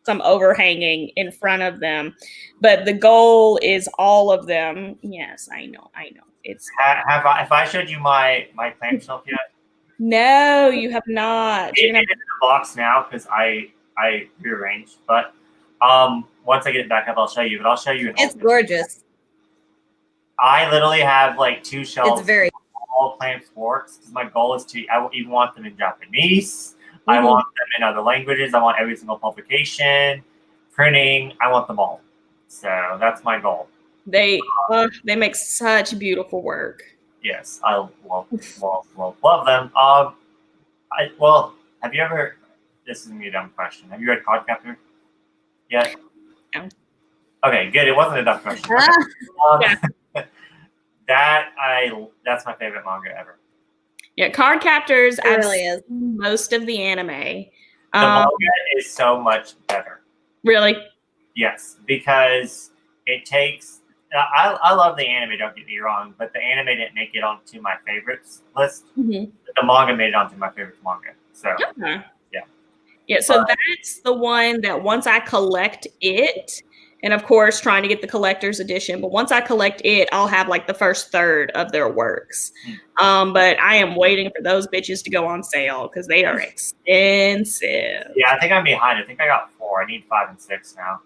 some overhanging in front of them, but the goal is all of them. Yes, I know. It's Have I showed you my clamp shelf yet? no, you have not. It's in the box now because I rearranged. But once I get it back up, I'll show you. But I'll show you. It's gorgeous. I literally have like 2 shelves. It's very all clamps works because my goal is to. I even want them in Japanese. I want them in other languages. I want every single publication, printing. I want them all. So that's my goal. They make such beautiful work. Yes, I love them. Have you ever? This is gonna be a dumb question. Have you read Codecaptor yet? No. Okay, good. It wasn't a dumb question. Okay. That's my favorite manga ever. Yeah, Card Captors. It really is. Most of the anime. The manga is so much better. Really? Yes, because it takes. I love the anime. Don't get me wrong, but the anime didn't make it onto my favorites list. Mm-hmm. The manga made it onto my favorite manga. So yeah. So that's the one that once I collect it. And of course, trying to get the collector's edition. But once I collect it, I'll have like the first third of their works. But I am waiting for those bitches to go on sale because they are expensive. Yeah, I think I'm behind. I think I got 4. I need 5 and 6 now.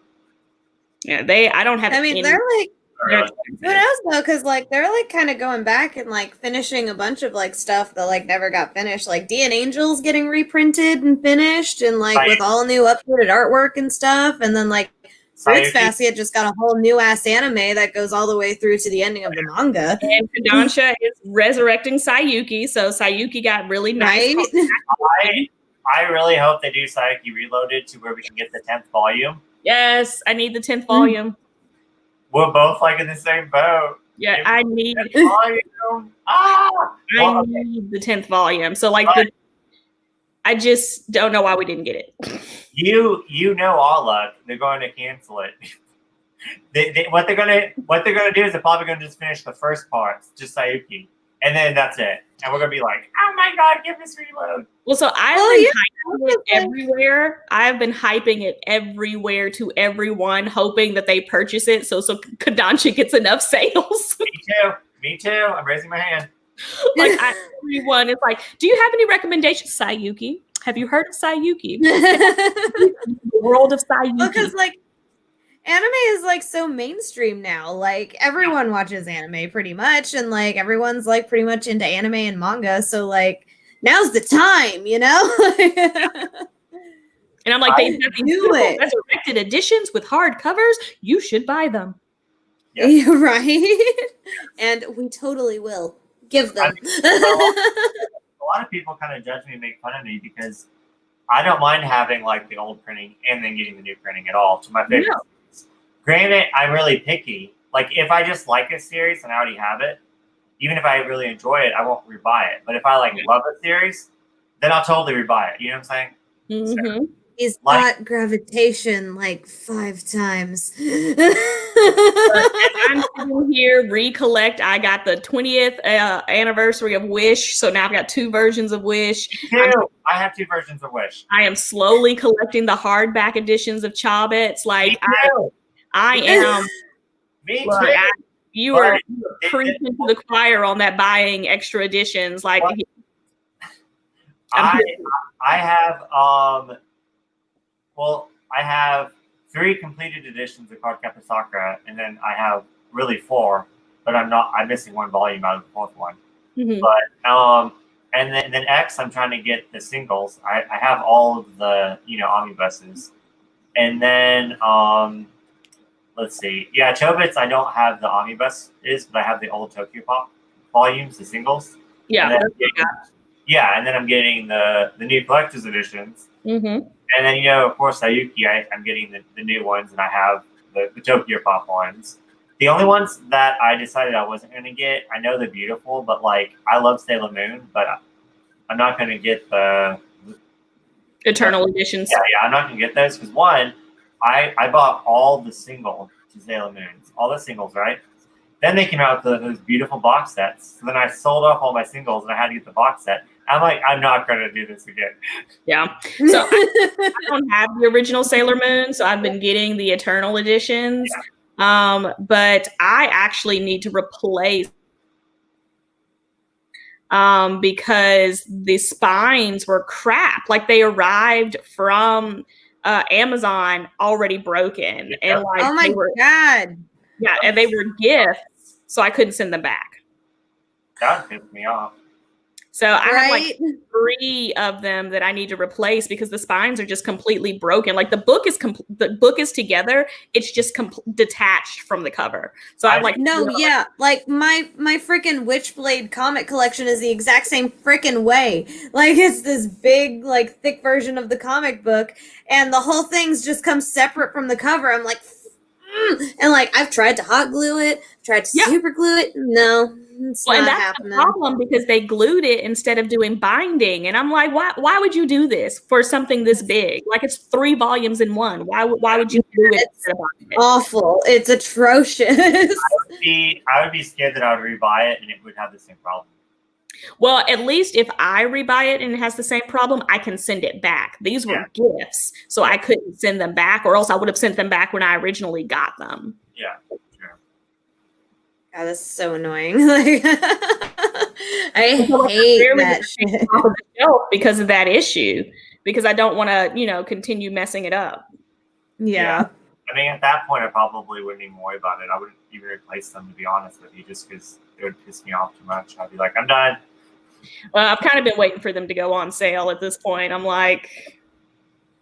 Yeah, I don't have. I mean, they're like. Really? Who knows though? Because like they're like kind of going back and like finishing a bunch of like stuff that like never got finished. Like D and Angel's getting reprinted and finished, and like with all new updated artwork and stuff. And then like Fruits Basket just got a whole new ass anime that goes all the way through to the ending of the manga. And Kodansha is resurrecting Sayuki, so Sayuki got really nice. Right? I really hope they do Sayuki Reloaded to where we can get the 10th volume. Yes, I need the 10th volume. We're both like in the same boat. Yeah, I need the 10th volume. I need the 10th volume. So like I just don't know why we didn't get it. You know all luck. They're going to cancel it. What they're gonna do is they're probably gonna just finish the first part, just Sayuki, and then that's it. And we're gonna be like, oh my god, give this reload. Well, so I've been hyping it everywhere. I've been hyping it everywhere to everyone, hoping that they purchase it. So Kodansha gets enough sales. Me too. I'm raising my hand. Like everyone is like, do you have any recommendations? Sayuki. Have you heard of Sayuki? The world of Sayuki. Because like anime is like so mainstream now. Like everyone watches anime pretty much, and like everyone's like pretty much into anime and manga. So like now's the time, you know? And I'm like, they have these resurrected editions with hard covers. You should buy them. Yes. Right? And we totally will give them. A lot of people kind of judge me and make fun of me because I don't mind having like the old printing and then getting the new printing at all to my favorite. Yeah. Granted, I'm really picky. Like if I just like a series and I already have it, even if I really enjoy it, I won't rebuy it. But if I like love a series, then I'll totally rebuy it. You know what I'm saying? Mm-hmm. So, he's bought Gravitation like 5 times. I'm sitting here, recollect. I got the 20th anniversary of Wish, so now I've got 2 versions of Wish. I have 2 versions of Wish. I am slowly collecting the hardback editions of Chobits. Like I am. Me too. You are preaching to the choir on that buying extra editions. Like I have I have 3 completed editions of Cardcaptor Sakura, and then I have really 4, but I'm missing 1 volume out of the 4th one. Mm-hmm. But and then X, I'm trying to get the singles. I have all of the omnibuses, and then let's see, Chobits. I don't have the omnibus but I have the old Tokyo Pop volumes, the singles. Yeah. And then I'm getting the new collector's editions. Mm-hmm. And then, of course, Sayuki, I'm getting the new ones, and I have the Tokyo Pop ones. The only ones that I decided I wasn't going to get, I know they're beautiful, but like I love Sailor Moon, but I'm not going to get the Eternal editions. Yeah, I'm not going to get those because one, I bought all the singles to Sailor Moons, all the singles, right? Then they came out with those beautiful box sets. So then I sold off all my singles, and I had to get the box set. I'm like, I'm not going to do this again. Yeah. So I don't have the original Sailor Moon, so I've been getting the Eternal editions. Yeah. But I actually need to replace because the spines were crap. Like they arrived from Amazon already broken. Yeah. And like, oh my God. Yeah, and they were gifts, so I couldn't send them back. That pissed me off. So I have like 3 of them that I need to replace because the spines are just completely broken. Like the book is together, it's just detached from the cover. So I'm like, like my freaking Witchblade comic collection is the exact same freaking way. Like it's this big, like thick version of the comic book, and the whole thing's just comes separate from the cover. I'm like, and like I've tried to hot glue it, tried to super glue it. No. It's not that's happening. The problem because they glued it instead of doing binding, and I'm like, why would you do this for something this big? Like it's 3 volumes in one. Why would you do it? It's awful. It's atrocious. I would be scared that I would rebuy it and it would have the same problem. Well, at least if I rebuy it and it has the same problem, I can send it back. These were gifts, so I couldn't send them back, or else I would have sent them back when I originally got them. Yeah. God, that's so annoying. Like, I hate that shit. Because of that issue. Because I don't want to, continue messing it up. Yeah. I mean, at that point, I probably wouldn't even worry about it. I wouldn't even replace them, to be honest with you, just because it would piss me off too much. I'd be like, I'm done. Well, I've kind of been waiting for them to go on sale at this point. I'm like,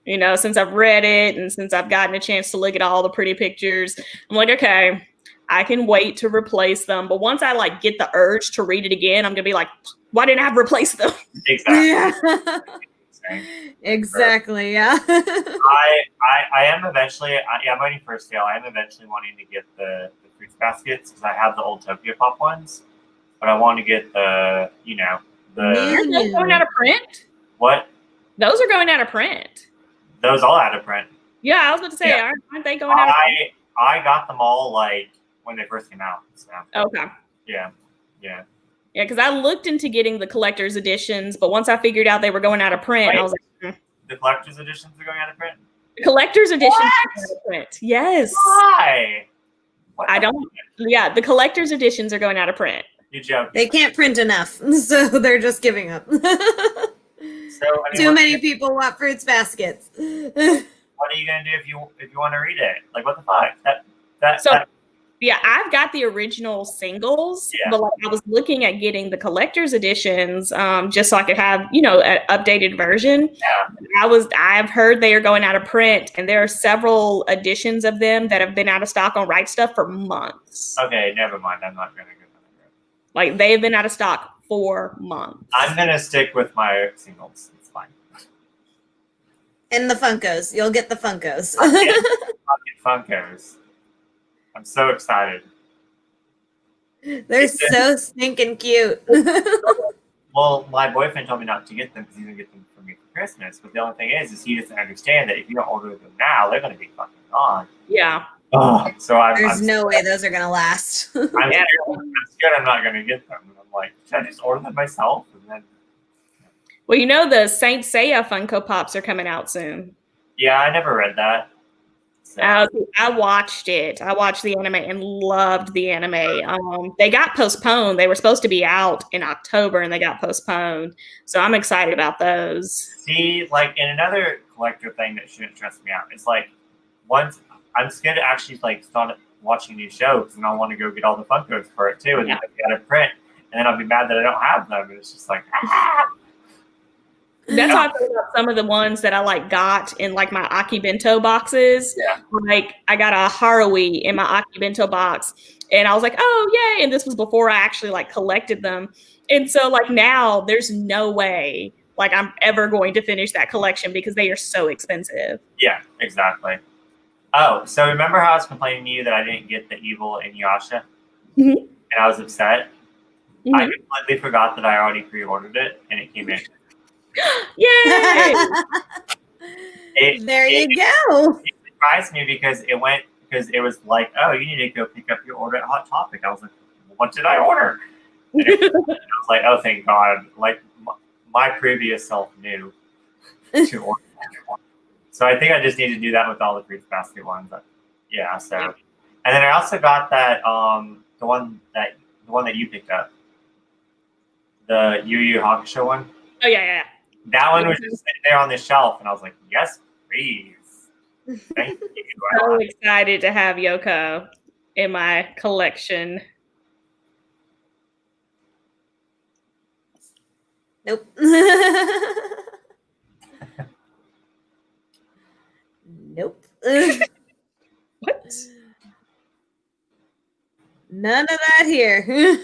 since I've read it and since I've gotten a chance to look at all the pretty pictures, I'm like, okay, I can wait to replace them. But once I like get the urge to read it again, I'm gonna be like, why didn't I replace them? Exactly. Yeah. Exactly. Yeah. I am eventually. I'm waiting for a sale. I am eventually wanting to get the fruits baskets because I have the old Tokyo Pop ones, but I want to get the Aren't those going out of print? What? Those are going out of print. Those all out of print. Yeah, I was about to say, aren't they going out of print? I got them all like when they first came out. So. Okay. Yeah. Yeah, because I looked into getting the collector's editions, but once I figured out they were going out of print, I was like, The collector's editions are going out of print? The collector's editions are going out of print. Yes. Why? The collector's editions are going out of print. You joke. They can't print enough, so they're just giving up. Too many people want fruits baskets. What are you gonna do if you want to read it? Like, what the fuck? Yeah, I've got the original singles, but like I was looking at getting the collector's editions just so I could have, an updated version. Yeah. I've heard they are going out of print, and there are several editions of them that have been out of stock on Right Stuff for months. Okay, never mind. I'm not gonna go that. Like they've been out of stock for months. I'm gonna stick with my singles. It's fine. And the Funkos. You'll get the Funkos. I'll get Funkos. I'm so excited. They're so stinking cute. Well, my boyfriend told me not to get them because he's going to get them for me for Christmas. But the only thing is he doesn't understand that if you don't order them now, they're going to be fucking gone. Yeah. So There's no way those are going to last. I'm scared I'm not going to get them. And I'm like, should I just order them myself? And then. Well, the Saint Seiya Funko Pops are coming out soon. Yeah, I never read that. So. I watched it. I watched the anime and loved the anime. They got postponed. They were supposed to be out in October and they got postponed. So I'm excited about those. See, like in another collector thing that shouldn't stress me out, it's like once I'm scared to actually like start watching these shows and I want to go get all the Funkos for it too and then get out of print and then I'll be mad that I don't have them. And it's just like That's how I feel about some of the ones that I like got in like my Akibento boxes. Yeah. Like I got a Harui in my Akibento box and I was like, oh yay. And this was before I actually like collected them. And so like now there's no way like I'm ever going to finish that collection because they are so expensive. Yeah, exactly. Oh, so remember how I was complaining to you that I didn't get the Evil Inuyasha? Mhm. And I was upset? I Mhm. completely forgot that I already pre-ordered it, and it came in. Yay! There you go. It surprised me because it was like, oh, you need to go pick up your order at Hot Topic. I was like, what did I order? And I was like, oh, thank God. Like, my previous self knew to order that one. So I think I just need to do that with all the Fruits Basket ones. But yeah, so. And then I also got that, the one that you picked up. The Yu Yu Hakusho one. Oh, yeah. That one was just sitting there on the shelf, and I was like, yes, please. Thank you. So excited to have Yoko in my collection. Nope. Nope. What? None of that here.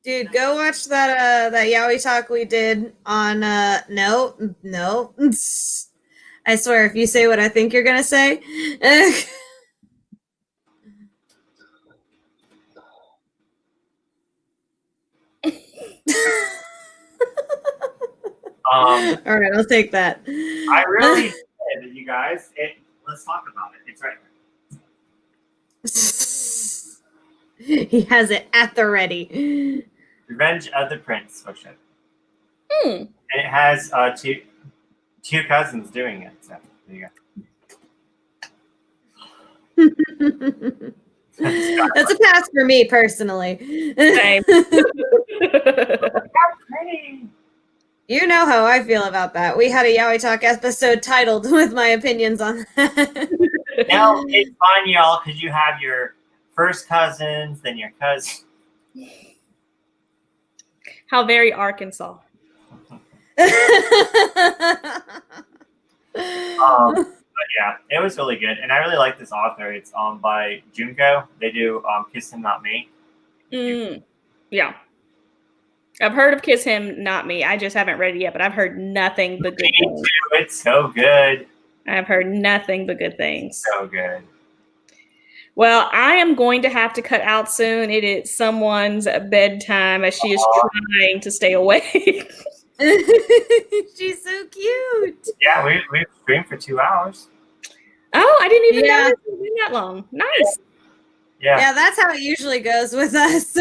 Dude, go watch that Yaoi Talk we did on no. I swear if you say what I think you're gonna say. All right, I'll take that. I really did, you guys. Let's talk about it. It's right here. He has it at the ready. Revenge of the Prince. Oh shit. Hmm. And it has two cousins doing it. So there you go. That's a pass for me personally. Same. You know how I feel about that. We had a Yaoi Talk episode titled with my opinions on that. Now it's fun, y'all, because you have your first cousins, then your cousin. How very Arkansas. But yeah, it was really good, and I really like this author. It's by Junko. They do Kiss Him Not Me. Yeah. I've heard of Kiss Him Not Me. I just haven't read it yet, but I've heard nothing but good Me things. too. It's so good. I've heard nothing but good things. So good. Well, I am going to have to cut out soon. It is someone's bedtime as she is trying to stay awake. She's so cute. Yeah, we streamed for 2 hours. Oh, I didn't even know it was been that long. Nice. Yeah, that's how it usually goes with us.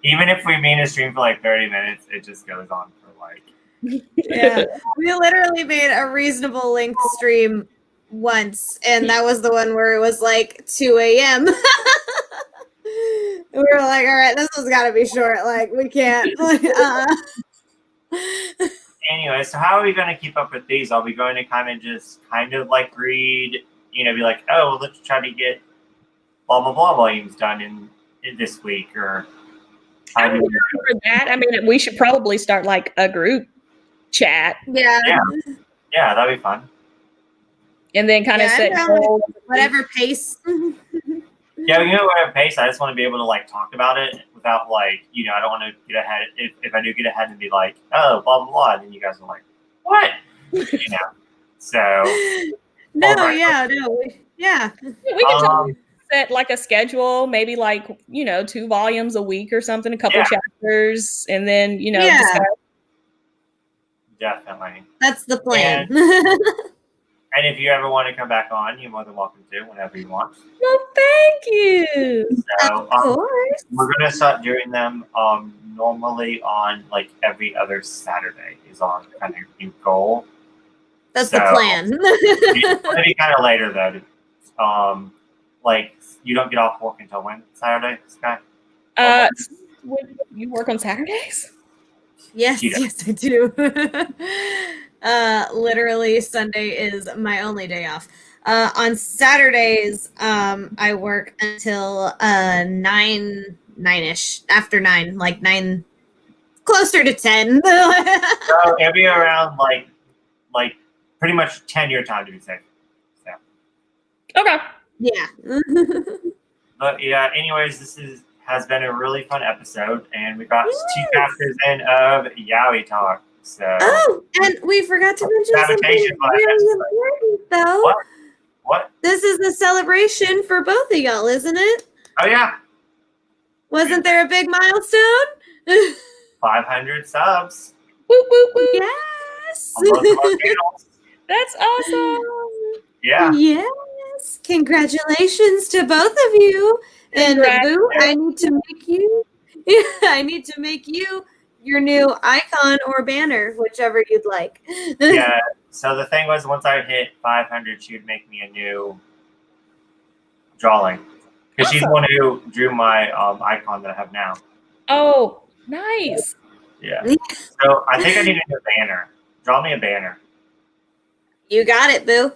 even if we mean to stream for like 30 minutes, it just goes on for like. Yeah, we literally made a reasonable length stream once, and that was the one where it was like 2 a.m. We were like, all right, this has got to be short. Like, we can't. Anyway, so how are we going to keep up with these? Are we going to kind of like read, be like, oh, well, let's try to get blah, blah, blah volumes done in this week, or I'm down for that. I mean, we should probably start like a group chat. Yeah, that'd be fun. And then kind of set goals. Whatever pace. Yeah, whatever pace. I just want to be able to like talk about it without like, I don't want to get ahead. If I do get ahead and be like, oh, blah blah blah, and then you guys are like, what? So. No, right. we can talk. Set like a schedule, maybe like 2 volumes a week or something, a couple chapters, and then discuss. Definitely. That's the plan. And if you ever want to come back on, you're more than welcome to whenever you want. Well, thank you. So we're gonna start doing them normally on like every other Saturday is our kind of new goal. That's the plan. It's gonna be kind of later though. Like you don't get off work until when? Saturday, Sky? You work on Saturdays? Yes, I do. Literally Sunday is my only day off. On Saturdays, I work until 9-ish, after 9, like 9, closer to 10. So it'll be around like pretty much 10 your time to be safe. So. Okay. Yeah. But yeah, anyways, this has been a really fun episode, and we got 2 chapters in of Yaoi Talk. So, and we forgot to mention something really important, though. What? This is a celebration for both of y'all, isn't it? Oh, yeah. Wasn't there a big milestone? 500 subs. Whoop, whoop, whoop. Yes. On both of our channels. That's awesome. Yeah. Yes. Congratulations to both of you. And Boo, I need to make you your new icon or banner, whichever you'd like. Yeah. So the thing was, once I hit 500, she would make me a new drawing. Because she's the one who drew my icon that I have now. Oh, nice. Yeah. So I think I need a new banner. Draw me a banner. You got it, Boo.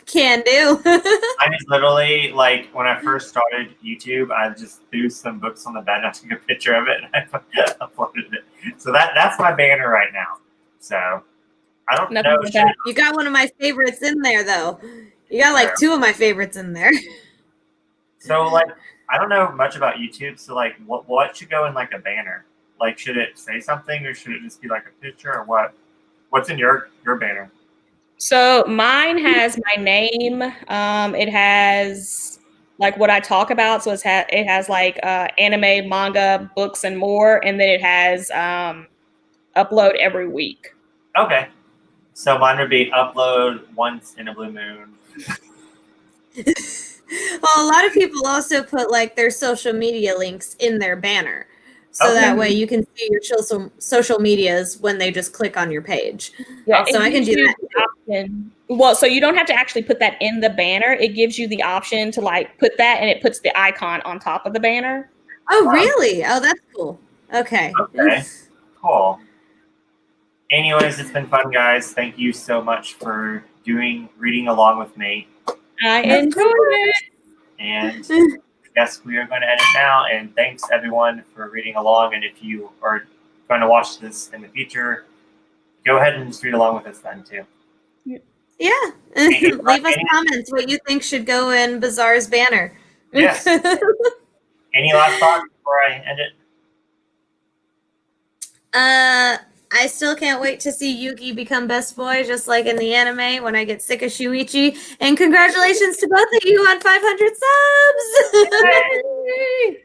Can do. I just literally, like, when I first started YouTube, I just threw some books on the bed and I took a picture of it and I uploaded it. So that's my banner right now. So I don't know. You got one of my favorites in there, though. You got like 2 of my favorites in there. So, like, I don't know much about YouTube. So, like, what should go in, like, a banner? Like, should it say something or should it just be, like, a picture or what? What's in your banner? So mine has my name. It has like what I talk about. So it has like anime, manga, books, and more. And then it has upload every week. Okay. So mine would be upload once in a blue moon. Well, a lot of people also put like their social media links in their banner. So that way you can see your social medias when they just click on your page. Yeah, so I can do that. Well, so you don't have to actually put that in the banner. It gives you the option to like put that and it puts the icon on top of the banner. Oh, really? Oh, that's cool. Okay. Okay. Cool. Anyways, it's been fun, guys. Thank you so much for reading along with me. I enjoyed it. And yes, we are going to end it now. And thanks, everyone, for reading along. And if you are going to watch this in the future, go ahead and just read along with us then, too. Yeah. Leave us comments what you think should go in Bazaar's banner. Yes. Any last thoughts before I end it? I still can't wait to see Yuki become best boy, just like in the anime when I get sick of Shuichi. And congratulations to both of you on 500 subs!